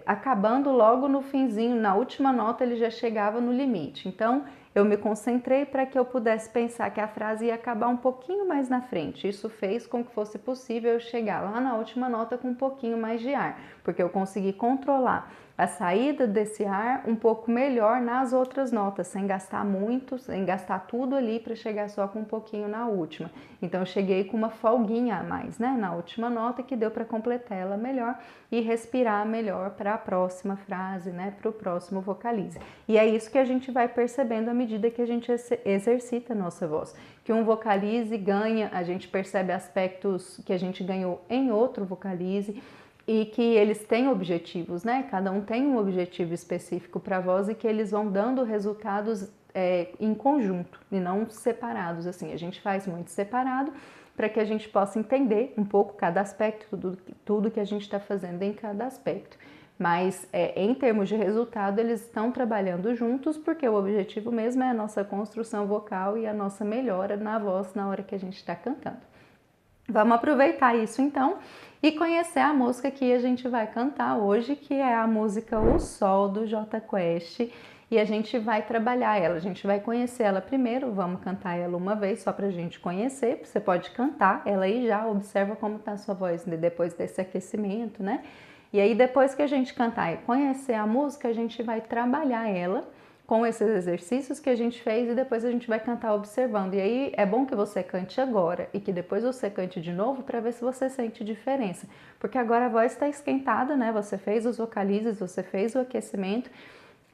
acabando logo no finzinho, na última nota ele já chegava no limite. Então, eu me concentrei para que eu pudesse pensar que a frase ia acabar um pouquinho mais na frente. Isso fez com que fosse possível eu chegar lá na última nota com um pouquinho mais de ar, porque eu consegui controlar a saída desse ar um pouco melhor nas outras notas, sem gastar muito, sem gastar tudo ali para chegar só com um pouquinho na última. Então eu cheguei com uma folguinha a mais, né, na última nota, que deu para completar ela melhor e respirar melhor para a próxima frase, né, para o próximo vocalize. E é isso que a gente vai percebendo à medida que a gente exercita a nossa voz. Que um vocalize ganha, a gente percebe aspectos que a gente ganhou em outro vocalize, e que eles têm objetivos, né? Cada um tem um objetivo específico para a voz e que eles vão dando resultados em conjunto e não separados, assim. A gente faz muito separado para que a gente possa entender um pouco cada aspecto, tudo que a gente está fazendo em cada aspecto. Mas em termos de resultado, eles estão trabalhando juntos porque o objetivo mesmo é a nossa construção vocal e a nossa melhora na voz na hora que a gente está cantando. Vamos aproveitar isso então e conhecer a música que a gente vai cantar hoje, que é a música O Sol do Jota Quest, e a gente vai trabalhar ela, a gente vai conhecer ela primeiro, vamos cantar ela uma vez só pra gente conhecer, você pode cantar ela aí já, observa como tá a sua voz depois desse aquecimento, né? E aí depois que a gente cantar e conhecer a música, a gente vai trabalhar ela com esses exercícios que a gente fez e depois a gente vai cantar observando. E aí é bom que você cante agora e que depois você cante de novo para ver se você sente diferença. Porque agora a voz está esquentada, né? Você fez os vocalizes, você fez o aquecimento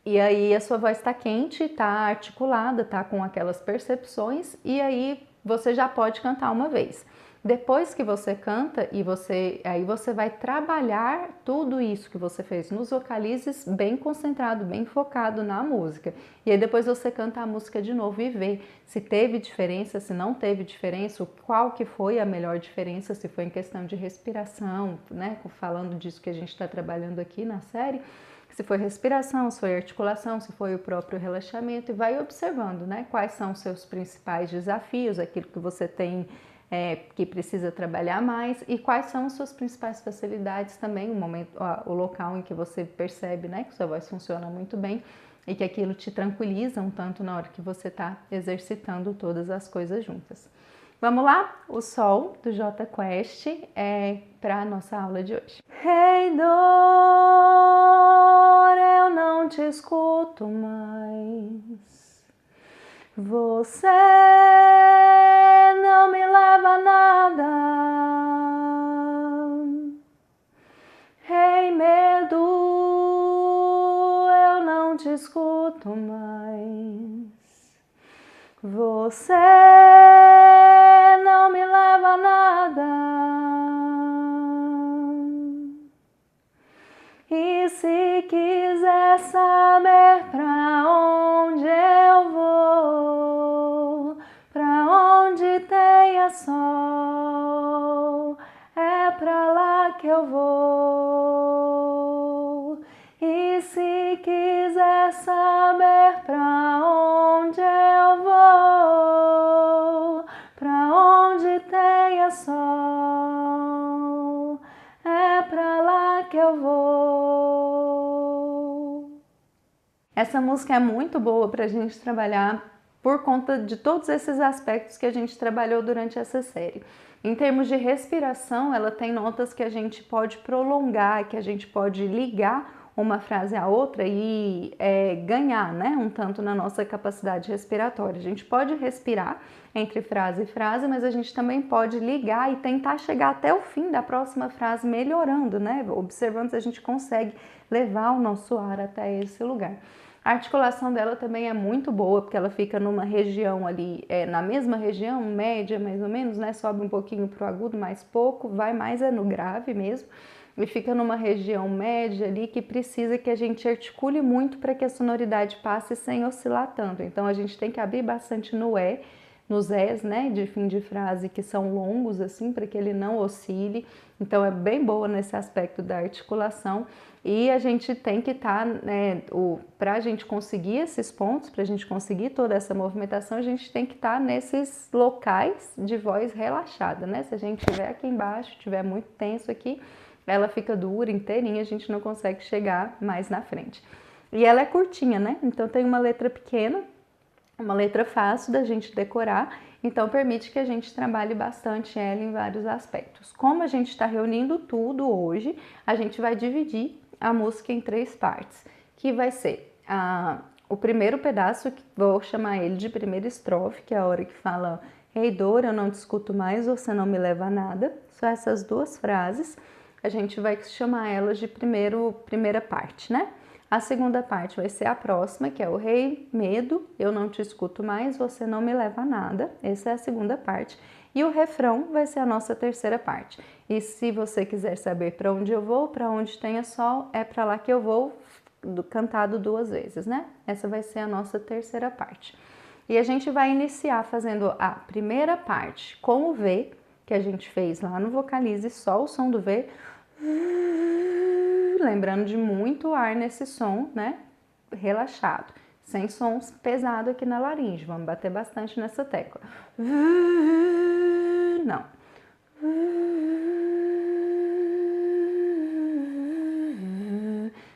e aí a sua voz está quente, está articulada, está com aquelas percepções e aí você já pode cantar uma vez. Depois que você canta aí você vai trabalhar tudo isso que você fez nos vocalizes bem concentrado, bem focado na música. E aí depois você canta a música de novo e vê se teve diferença, se não teve diferença, qual que foi a melhor diferença, se foi em questão de respiração, né? Falando disso que a gente está trabalhando aqui na série. se foi respiração, se foi articulação, se foi o próprio relaxamento, e vai observando, né, quais são os seus principais desafios, aquilo que você tem que precisa trabalhar mais, e quais são as suas principais facilidades também, o momento, o local em que você percebe, né, que sua voz funciona muito bem e que aquilo te tranquiliza um tanto na hora que você está exercitando todas as coisas juntas. Vamos lá? O Sol, do Jota Quest, para a nossa aula de hoje. Hey, dor, eu não te escuto mais. Você não me leva a nada. Hey, medo, eu não te escuto mais. Você não me leva a nada. E se quiser saber pra onde eu vou, pra onde tenha sol, é pra lá que eu vou. E se quiser saber pra onde eu vou, pra onde tenha sol, é pra lá que eu vou. Essa música é muito boa pra gente trabalhar por conta de todos esses aspectos que a gente trabalhou durante essa série. Em termos de respiração, ela tem notas que a gente pode prolongar, que a gente pode ligar uma frase à outra e ganhar, né, um tanto na nossa capacidade respiratória. A gente pode respirar entre frase e frase, mas a gente também pode ligar e tentar chegar até o fim da próxima frase melhorando, né, observando se a gente consegue levar o nosso ar até esse lugar. A articulação dela também é muito boa, porque ela fica numa região ali, na mesma região, média mais ou menos, né? Sobe um pouquinho pro agudo, mais pouco, vai mais no grave mesmo. E fica numa região média ali que precisa que a gente articule muito para que a sonoridade passe sem oscilar tanto. Então a gente tem que abrir bastante no E, nos Es, né, de fim de frase, que são longos assim, para que ele não oscile. Então é bem boa nesse aspecto da articulação. E a gente tem que estar, para a gente conseguir esses pontos, para a gente conseguir toda essa movimentação, a gente tem que estar nesses locais de voz relaxada, né? Se a gente estiver aqui embaixo, estiver muito tenso aqui, ela fica dura, inteirinha, a gente não consegue chegar mais na frente. E ela é curtinha, né? Então tem uma letra pequena, uma letra fácil da gente decorar, então permite que a gente trabalhe bastante ela em vários aspectos. Como a gente está reunindo tudo hoje, a gente vai dividir a música em 3 partes, que vai ser o primeiro pedaço, que vou chamar ele de primeira estrofe, que é a hora que fala Ei, dor, eu não te escuto mais, você não me leva a nada. Só essas 2 frases, a gente vai chamar elas de primeira parte, né? A segunda parte vai ser a próxima, que é o Rei, medo, eu não te escuto mais, você não me leva a nada. Essa é a segunda parte. E o refrão vai ser a nossa terceira parte. E se você quiser saber para onde eu vou, para onde tenha sol, é para lá que eu vou, cantado 2 vezes, né? Essa vai ser a nossa terceira parte. E a gente vai iniciar fazendo a primeira parte com o V, que a gente fez lá no Vocalize, só o som do V. Lembrando de muito ar nesse som, né? Relaxado, sem sons pesados aqui na laringe. Vamos bater bastante nessa tecla. Não.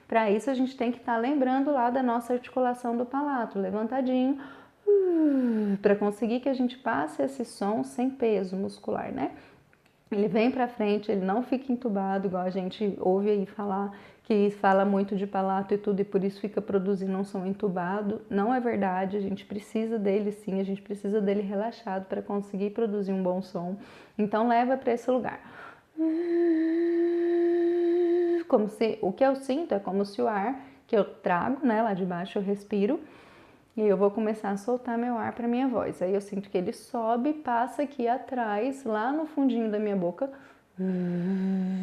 Para isso a gente tem que estar lembrando lá da nossa articulação do palato, levantadinho, para conseguir que a gente passe esse som sem peso muscular, né? Ele vem para frente, ele não fica entubado, igual a gente ouve aí falar, que fala muito de palato e tudo, e por isso fica produzindo um som entubado. Não é verdade, a gente precisa dele sim, a gente precisa dele relaxado para conseguir produzir um bom som. Então leva para esse lugar. Como se, o que eu sinto é como se o ar que eu trago, né, lá de baixo eu respiro, e aí eu vou começar a soltar meu ar para minha voz. Aí eu sinto que ele sobe, passa aqui atrás, lá no fundinho da minha boca,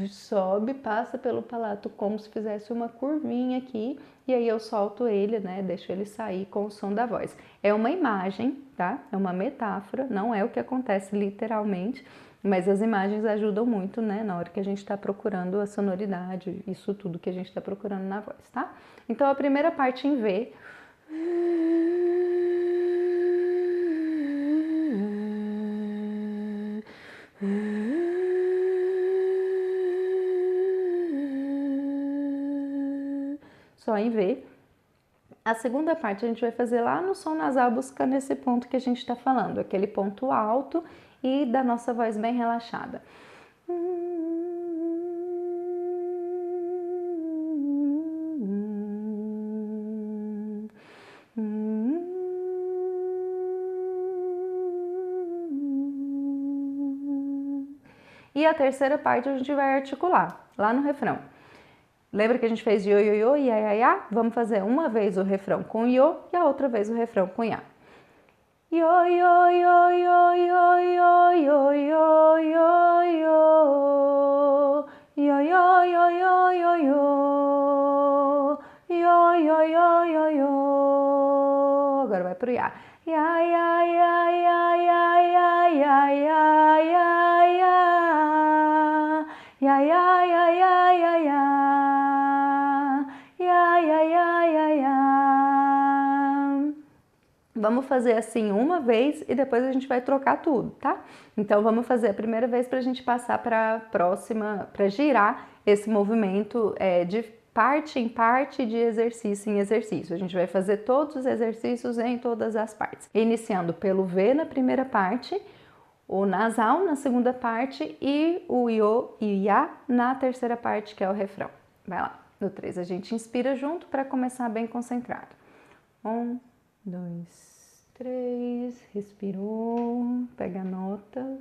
sobe, passa pelo palato como se fizesse uma curvinha aqui, e aí eu solto ele, né, deixo ele sair com o som da voz. É uma imagem, tá? É uma metáfora, não é o que acontece literalmente. mas as imagens ajudam muito, né, na hora que a gente está procurando a sonoridade, isso tudo que a gente está procurando na voz, tá? Então a primeira parte em V. Só em V. A segunda parte a gente vai fazer lá no som nasal, buscando esse ponto que a gente está falando, aquele ponto alto e da nossa voz bem relaxada. E a terceira parte a gente vai articular lá no refrão. Lembra que a gente fez io, io, io, ia, ia, ia? Vamos fazer uma vez o refrão com io e a outra vez o refrão com ia. Io, io, io, io, io, io, io, io, io, io. Io, io, io, io, io, io. Io, io, io, io, io. Agora vai pro ia. Ia, ia, ia, ia, ia, ia, ia, ia, ia, ia. Ia, ia, ia, ia, ia, ia. Ia, ia, ia, ia, ia. Vamos fazer assim uma vez e depois a gente vai trocar tudo, tá? Então vamos fazer a primeira vez para a gente passar para a próxima, para girar esse movimento de parte em parte, de exercício em exercício. A gente vai fazer todos os exercícios em todas as partes. Iniciando pelo V na primeira parte, o nasal na segunda parte e o io e ia na terceira parte, que é o refrão. Vai lá, no 3 a gente inspira junto para começar bem concentrado. 1, 2, 3, respirou, pega a nota.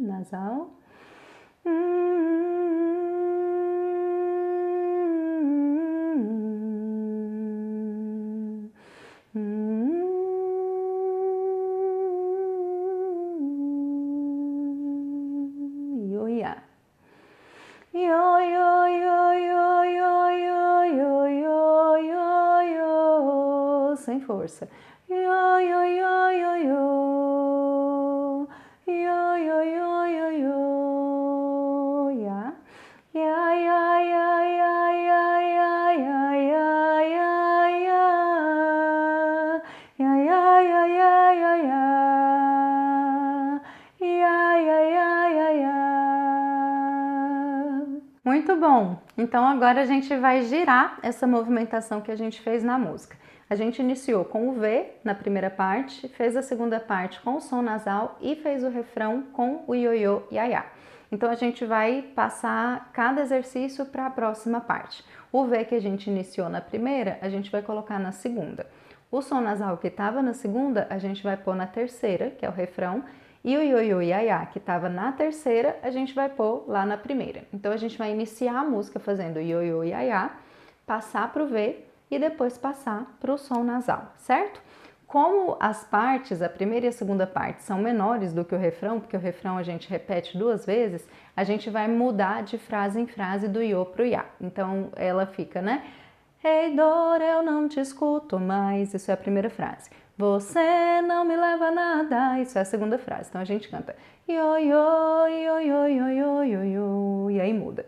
Nasal. Ioia. Io, io, io, io, io, io, io, io, io, io. Sem força. Io, io, io, io, io. Io, io, io, io, io. Ya. Ya, ya, ya, ya, ya, ya, ya, ya, ya, ya. Ya, ya, ya, ya, ya, ya. Ya, ya, ya, ya, ya. Muito bom! Então agora a gente vai girar essa movimentação que a gente fez na música. A gente iniciou com o V na primeira parte, fez a segunda parte com o som nasal e fez o refrão com o ioiô e iaiá. Então a gente vai passar cada exercício para a próxima parte. O V que a gente iniciou na primeira, a gente vai colocar na segunda. O som nasal que estava na segunda, a gente vai pôr na terceira, que é o refrão, e o ioiô e iaiá, que estava na terceira, a gente vai pôr lá na primeira. Então a gente vai iniciar a música fazendo ioiô e iaiá, passar para o V e depois passar para o som nasal, certo? Como as partes, a primeira e a segunda parte, são menores do que o refrão, porque o refrão a gente repete 2 vezes, a gente vai mudar de frase em frase do iô para o iá. Então ela fica, né? Ei, dor, eu não te escuto mais. Isso é a primeira frase. Você não me leva a nada. Isso é a segunda frase. Então a gente canta io, io, io, io, io, io, io, io, e aí muda.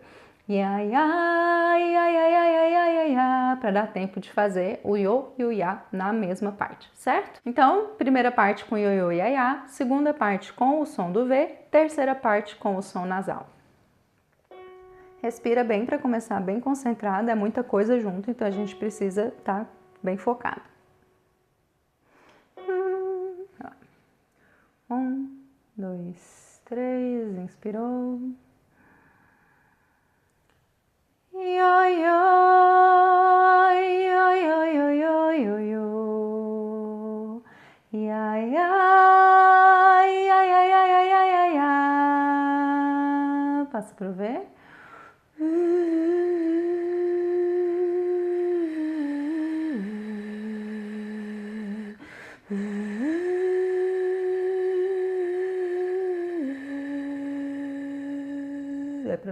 Ia, ia, ia, ia, ia, ia, ia, ia, para dar tempo de fazer o io e o ia na mesma parte, certo? Então, primeira parte com io, io, ia, ia, segunda parte com o som do V, terceira parte com o som nasal. Respira bem para começar bem concentrado, é muita coisa junto, então a gente precisa estar bem focado. 1, 2, 3, inspirou. Io, io, io, io, io, io, io, io. Ia, ia, ia, ia, ia, ia, ia, ia, ia. Passa pro V.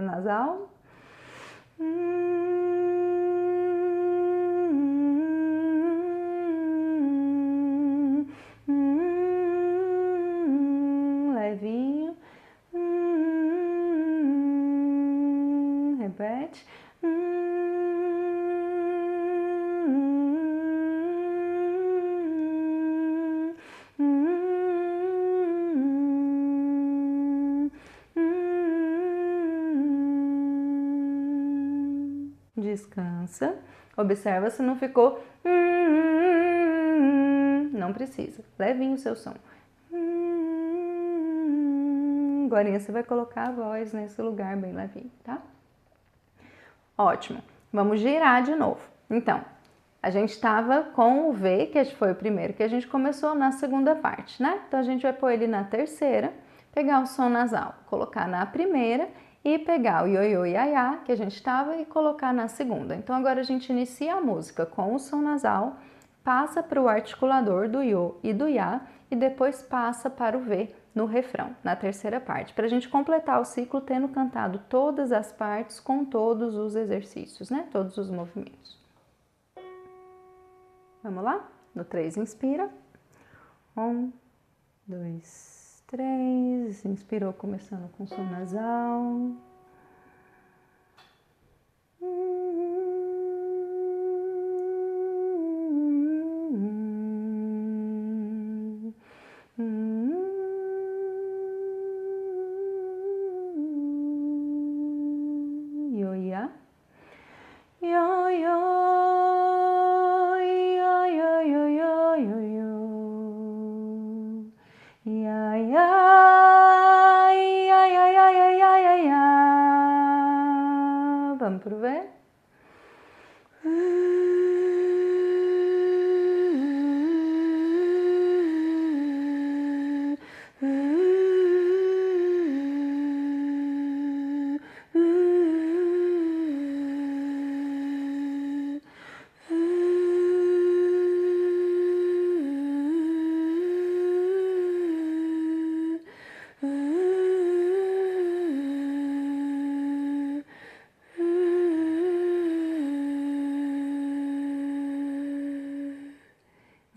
nasal. Levinho. Repete. Descansa. Observa se não ficou. Não precisa. Levinho o seu som. Agora você vai colocar a voz nesse lugar bem levinho, tá? Ótimo. Vamos girar de novo. Então, a gente estava com o V, que foi o primeiro que a gente começou na segunda parte, né? Então, a gente vai pôr ele na terceira, pegar o som nasal, colocar na primeira e pegar o ioiô e iaiá, que a gente estava, e colocar na segunda. Então, agora a gente inicia a música com o som nasal, passa para o articulador do iô e do iá e depois passa para o V no refrão, na terceira parte, para a gente completar o ciclo tendo cantado todas as partes com todos os exercícios, né? Todos os movimentos. Vamos lá? No 3, inspira. 1, 2, 3. Inspirou começando com som nasal. Ioiá. Ioiô. Vamos pro V.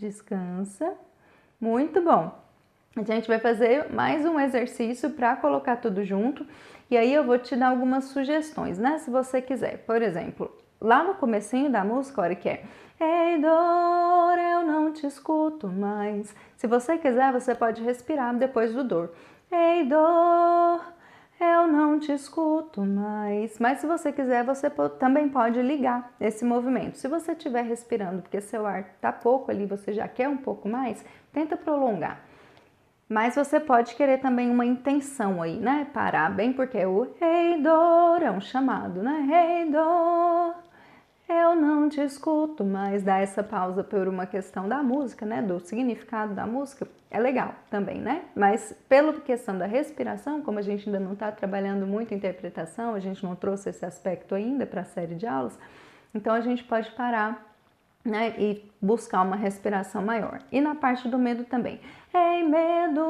Descansa. Muito bom. A gente vai fazer mais um exercício para colocar tudo junto e aí eu vou te dar algumas sugestões, né? Se você quiser. Por exemplo, lá no comecinho da música, olha que é: ei, dor, eu não te escuto mais. Se você quiser, você pode respirar depois do dor. Ei, dor, eu não te escuto mais. Mas se você quiser, você também pode ligar esse movimento. Se você estiver respirando, porque seu ar está pouco ali, você já quer um pouco mais, tenta prolongar. Mas você pode querer também uma intenção aí, né? Parar bem, porque o ei, dor é um chamado, né? Ei, dor, eu não te escuto mais. Dá essa pausa por uma questão da música, né? Do significado da música. É legal também, né? Mas pela questão da respiração, como a gente ainda não está trabalhando muito interpretação, a gente não trouxe esse aspecto ainda para a série de aulas, então a gente pode parar, né, e buscar uma respiração maior. E na parte do medo também. Ei, medo,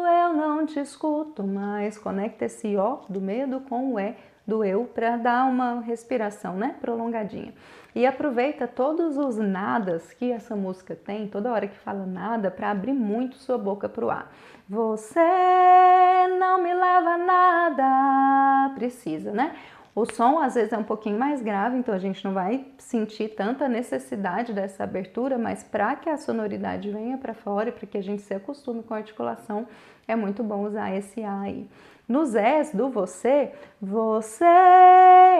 eu não te escuto mais. Conecta esse ó do medo com o é do eu para dar uma respiração, né, prolongadinha. E aproveita todos os nadas que essa música tem, toda hora que fala nada, para abrir muito sua boca para o ar. Você não me leva a nada. Precisa, né? O som às vezes é um pouquinho mais grave, então a gente não vai sentir tanta necessidade dessa abertura, mas para que a sonoridade venha para fora e para que a gente se acostume com a articulação, é muito bom usar esse A aí. Nos Z's do você,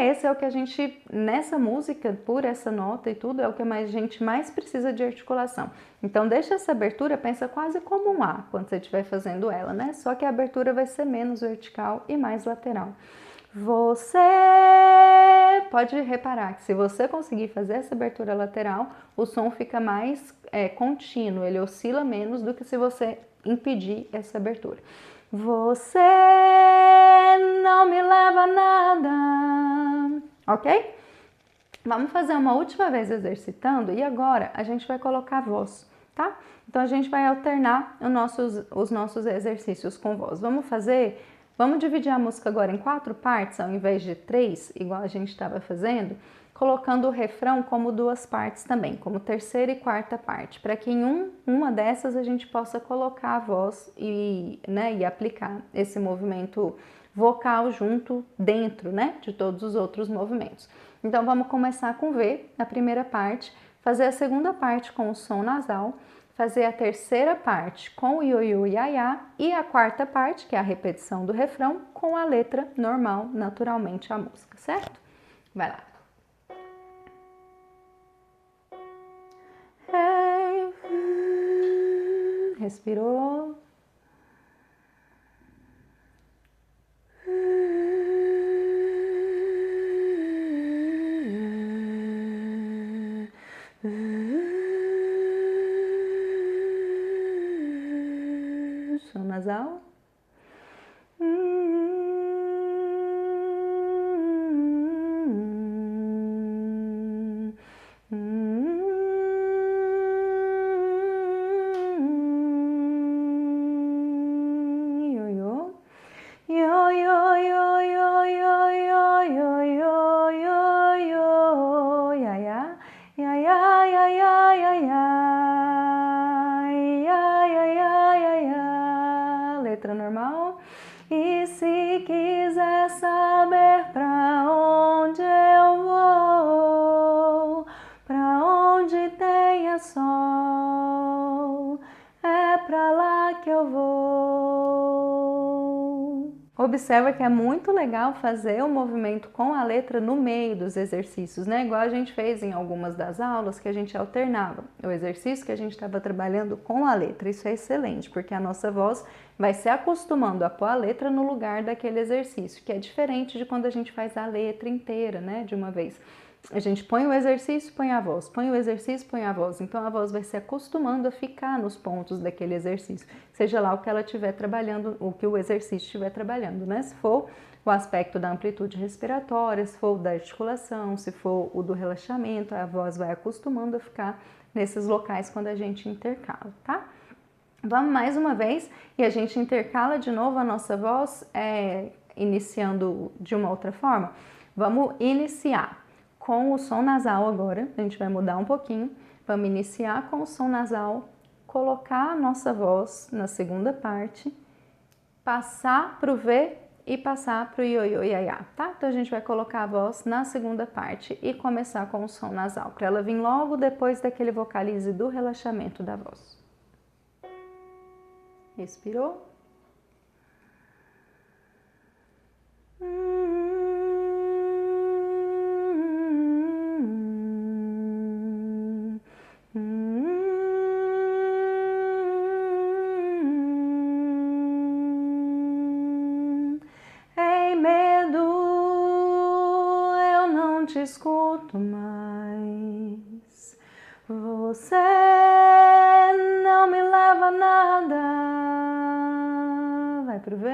esse é o que a gente, nessa música, por essa nota e tudo, é o que a gente mais precisa de articulação. Então deixa essa abertura, pensa quase como um A quando você estiver fazendo ela, né? Só que a abertura vai ser menos vertical e mais lateral. Você pode reparar que se você conseguir fazer essa abertura lateral, o som fica mais contínuo, ele oscila menos do que se você impedir essa abertura. Você não me leva a nada, ok? Vamos fazer uma última vez exercitando e agora a gente vai colocar a voz, tá? Então a gente vai alternar os nossos exercícios com voz. Vamos fazer Vamos dividir a música agora em 4 partes, ao invés de 3, igual a gente estava fazendo, colocando o refrão como 2 partes também, como terceira e quarta parte, para que em uma dessas a gente possa colocar a voz e aplicar esse movimento vocal junto, dentro, né, de todos os outros movimentos. Então vamos começar com V, a primeira parte, fazer a segunda parte com o som nasal, fazer a terceira parte com o ioiô e iaiá e a quarta parte, que é a repetição do refrão, com a letra normal, naturalmente a música, certo? Vai lá. Respirou. Som nasal. Letra normal. E se quiser saber pra onde eu vou, pra onde tenha sol, é pra lá que eu vou. Observa que é muito legal fazer o movimento com a letra no meio dos exercícios, né? Igual a gente fez em algumas das aulas que a gente alternava o exercício que a gente estava trabalhando com a letra. Isso é excelente, porque a nossa voz vai se acostumando a pôr a letra no lugar daquele exercício, que é diferente de quando a gente faz a letra inteira, né, de uma vez. A gente põe o exercício, põe a voz, põe o exercício, põe a voz. Então a voz vai se acostumando a ficar nos pontos daquele exercício, seja lá o que ela estiver trabalhando, o que o exercício estiver trabalhando, né? Se for o aspecto da amplitude respiratória, se for o da articulação, se for o do relaxamento, a voz vai acostumando a ficar nesses locais quando a gente intercala, tá? Vamos mais uma vez e a gente intercala de novo a nossa voz, iniciando de uma outra forma. Vamos iniciar com o som nasal agora, a gente vai mudar um pouquinho. Vamos iniciar com o som nasal, colocar a nossa voz na segunda parte, passar para o V e passar para o ioiô e iaiá, tá? Então a gente vai colocar a voz na segunda parte e começar com o som nasal, para ela vir logo depois daquele vocalize do relaxamento da voz. Respirou. Ei, medo, eu não te escuto mais. Você não me leva a nada. Vai pro V.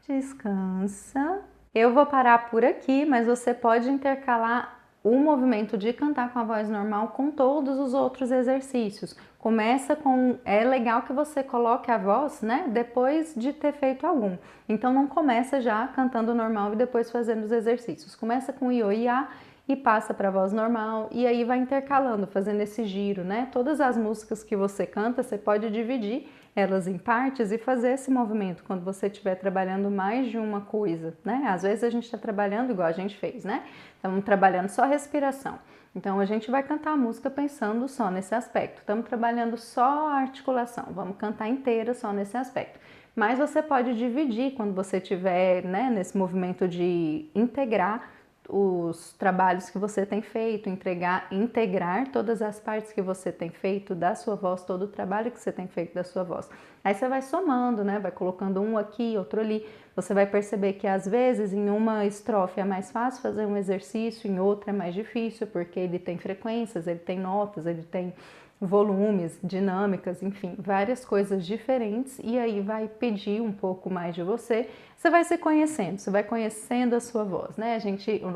Descansa. Eu vou parar por aqui, mas você pode intercalar o movimento de cantar com a voz normal com todos os outros exercícios. Começa com... É legal que você coloque a voz, né, depois de ter feito algum. Então não começa já cantando normal e depois fazendo os exercícios. Começa com io e a e passa para a voz normal e aí vai intercalando, fazendo esse giro, né? Todas as músicas que você canta, você pode dividir elas em partes e fazer esse movimento quando você estiver trabalhando mais de uma coisa, né? Às vezes a gente está trabalhando igual a gente fez, né? Estamos trabalhando só respiração. Então a gente vai cantar a música pensando só nesse aspecto. Estamos trabalhando só a articulação, vamos cantar inteira só nesse aspecto. Mas você pode dividir quando você estiver, né, nesse movimento de integrar os trabalhos que você tem feito, integrar todas as partes que você tem feito da sua voz, todo o trabalho que você tem feito da sua voz. Aí você vai somando, né? Vai colocando um aqui, outro ali. Você vai perceber que às vezes em uma estrofe é mais fácil fazer um exercício, em outra é mais difícil, porque ele tem frequências, ele tem notas, ele tem volumes, dinâmicas, enfim, várias coisas diferentes, e aí vai pedir um pouco mais de você. Você vai se conhecendo, você vai conhecendo a sua voz, né?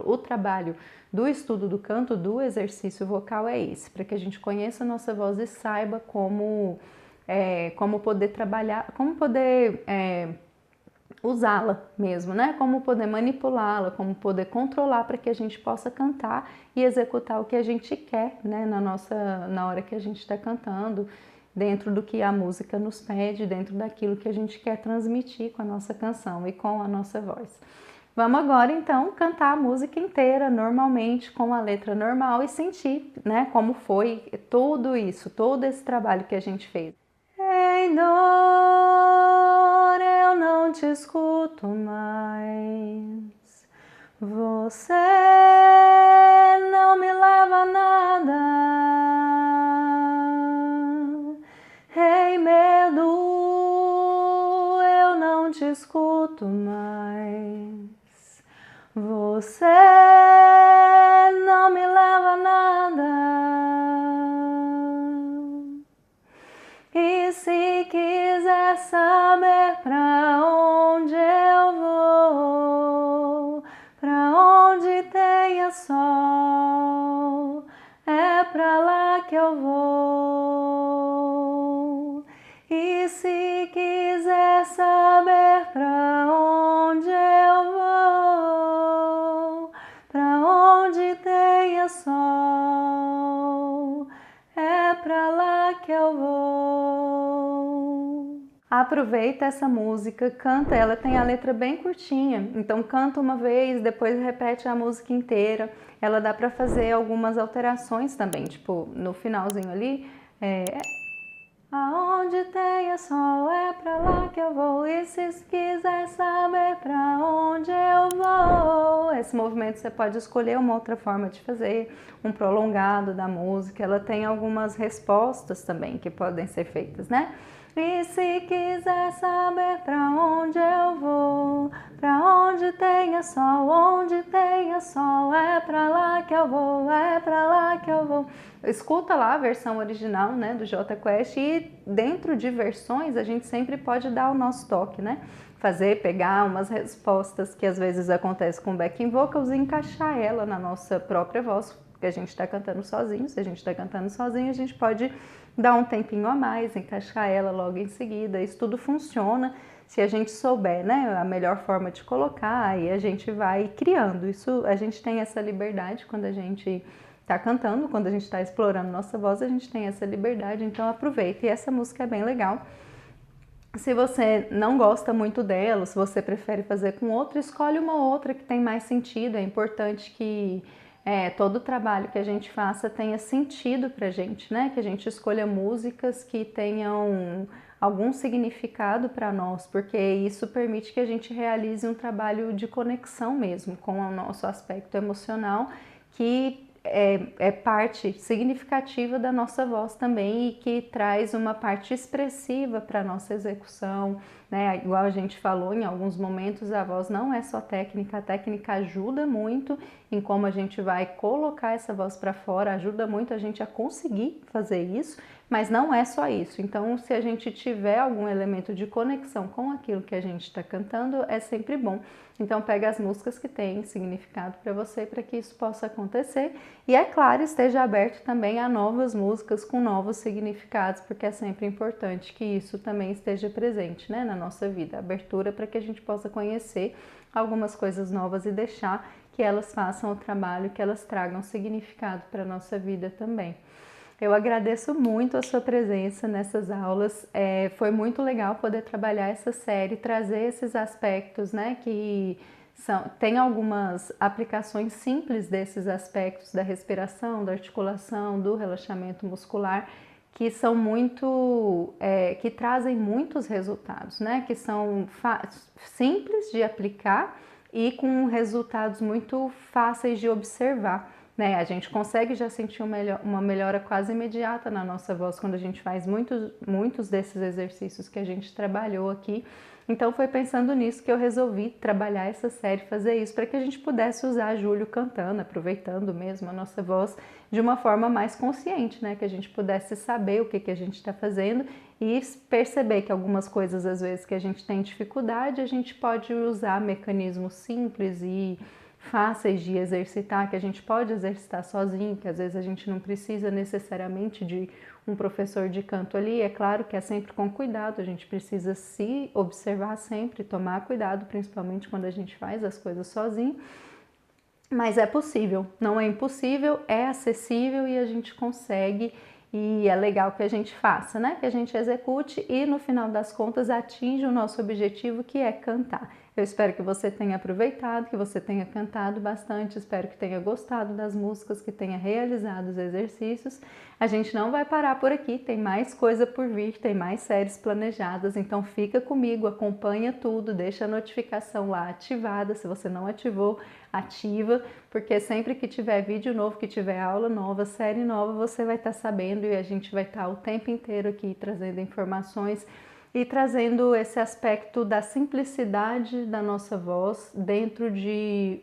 O trabalho do estudo do canto, do exercício vocal é esse, para que a gente conheça a nossa voz e saiba como poder trabalhar, como poder usá-la mesmo, né? Como poder manipulá-la, como poder controlar para que a gente possa cantar e executar o que a gente quer, né? Na hora que a gente está cantando, dentro do que a música nos pede, dentro daquilo que a gente quer transmitir com a nossa canção e com a nossa voz. Vamos agora então cantar a música inteira normalmente com a letra normal e sentir, né? Como foi tudo isso, todo esse trabalho que a gente fez. Em dor eu não te escuto mais, você não me leva a nada. Em medo eu não te escuto mais, você não me leva a nada. E se quiser saber pra onde eu vou, pra onde tenha sol, é pra lá que eu vou. E se quiser saber pra onde eu vou, pra onde tenha sol, é pra lá que eu vou. Aproveita essa música, canta ela, tem a letra bem curtinha, então canta uma vez, depois repete a música inteira. Ela dá pra fazer algumas alterações também, tipo no finalzinho ali, aonde tenha sol é pra lá que eu vou, e se quiser saber pra onde eu vou. Esse movimento você pode escolher uma outra forma de fazer, um prolongado da música. Ela tem algumas respostas também que podem ser feitas, né? E se quiser saber pra onde eu vou, pra onde tenha sol, é pra lá que eu vou, é pra lá que eu vou. Escuta lá a versão original, né, do Jota Quest, e dentro de versões a gente sempre pode dar o nosso toque, né? Pegar umas respostas que às vezes acontece com backing vocals e encaixar ela na nossa própria voz, porque a gente está cantando sozinho. Se a gente está cantando sozinho, a gente pode dar um tempinho a mais, encaixar ela logo em seguida. Isso tudo funciona se a gente souber, né, a melhor forma de colocar, e a gente vai criando. Isso, a gente tem essa liberdade quando a gente está cantando, quando a gente está explorando nossa voz, a gente tem essa liberdade, então aproveita. E essa música é bem legal. Se você não gosta muito dela, se você prefere fazer com outra, escolhe uma outra que tem mais sentido. É importante que todo o trabalho que a gente faça tenha sentido pra gente, né? Que a gente escolha músicas que tenham algum significado para nós, porque isso permite que a gente realize um trabalho de conexão mesmo com o nosso aspecto emocional, que é parte significativa da nossa voz também, e que traz uma parte expressiva para a nossa execução, né? Igual a gente falou, em alguns momentos a voz não é só técnica, a técnica ajuda muito em como a gente vai colocar essa voz para fora, ajuda muito a gente a conseguir fazer isso, mas não é só isso. Então, se a gente tiver algum elemento de conexão com aquilo que a gente está cantando, é sempre bom. Então, pega as músicas que têm significado para você, para que isso possa acontecer. E, é claro, esteja aberto também a novas músicas com novos significados, porque é sempre importante que isso também esteja presente, né, na nossa vida. Abertura para que a gente possa conhecer algumas coisas novas e deixar que elas façam o trabalho, que elas tragam significado para a nossa vida também. Eu agradeço muito a sua presença nessas aulas, foi muito legal poder trabalhar essa série, trazer esses aspectos, né, que tem algumas aplicações simples desses aspectos da respiração, da articulação, do relaxamento muscular, que são que trazem muitos resultados, né, que são simples de aplicar, e com resultados muito fáceis de observar, né? A gente consegue já sentir uma melhora quase imediata na nossa voz quando a gente faz muitos desses exercícios que a gente trabalhou aqui. Então foi pensando nisso que eu resolvi trabalhar essa série, fazer isso, para que a gente pudesse usar Júlio cantando, aproveitando mesmo a nossa voz de uma forma mais consciente, né? Que a gente pudesse saber o que a gente está fazendo e perceber que algumas coisas, às vezes, que a gente tem dificuldade, a gente pode usar mecanismos simples e fáceis de exercitar, que a gente pode exercitar sozinho, que às vezes a gente não precisa necessariamente de um professor de canto ali. É claro que é sempre com cuidado, a gente precisa se observar sempre, tomar cuidado, principalmente quando a gente faz as coisas sozinho. Mas é possível, não é impossível, é acessível e a gente consegue, e é legal que a gente faça, né? Que a gente execute e no final das contas atinja o nosso objetivo, que é cantar. Eu espero que você tenha aproveitado, que você tenha cantado bastante, espero que tenha gostado das músicas, que tenha realizado os exercícios. A gente não vai parar por aqui, tem mais coisa por vir, tem mais séries planejadas, então fica comigo, acompanha tudo, deixa a notificação lá ativada, se você não ativou, ativa, porque sempre que tiver vídeo novo, que tiver aula nova, série nova, você vai estar sabendo e a gente vai estar o tempo inteiro aqui trazendo informações e trazendo esse aspecto da simplicidade da nossa voz dentro de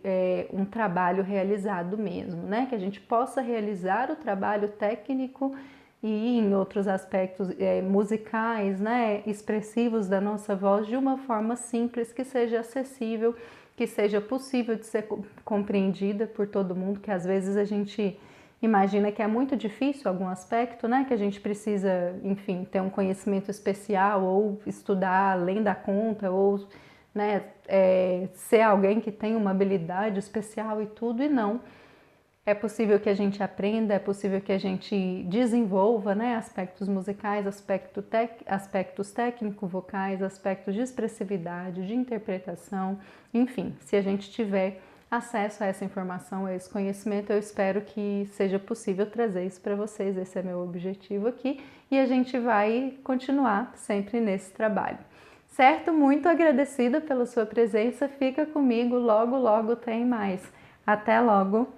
um trabalho realizado mesmo, né? Que a gente possa realizar o trabalho técnico e em outros aspectos musicais, né, expressivos da nossa voz de uma forma simples, que seja acessível, que seja possível de ser compreendida por todo mundo, que às vezes a gente imagina que é muito difícil algum aspecto, né, que a gente precisa, enfim, ter um conhecimento especial ou estudar além da conta ou, né, ser alguém que tem uma habilidade especial e tudo, e não. É possível que a gente aprenda, é possível que a gente desenvolva, né, aspectos musicais, aspectos técnico-vocais, aspectos de expressividade, de interpretação, enfim, se a gente tiver acesso a essa informação, a esse conhecimento, eu espero que seja possível trazer isso para vocês, esse é meu objetivo aqui, e a gente vai continuar sempre nesse trabalho. Certo? Muito agradecida pela sua presença, fica comigo, logo tem mais. Até logo!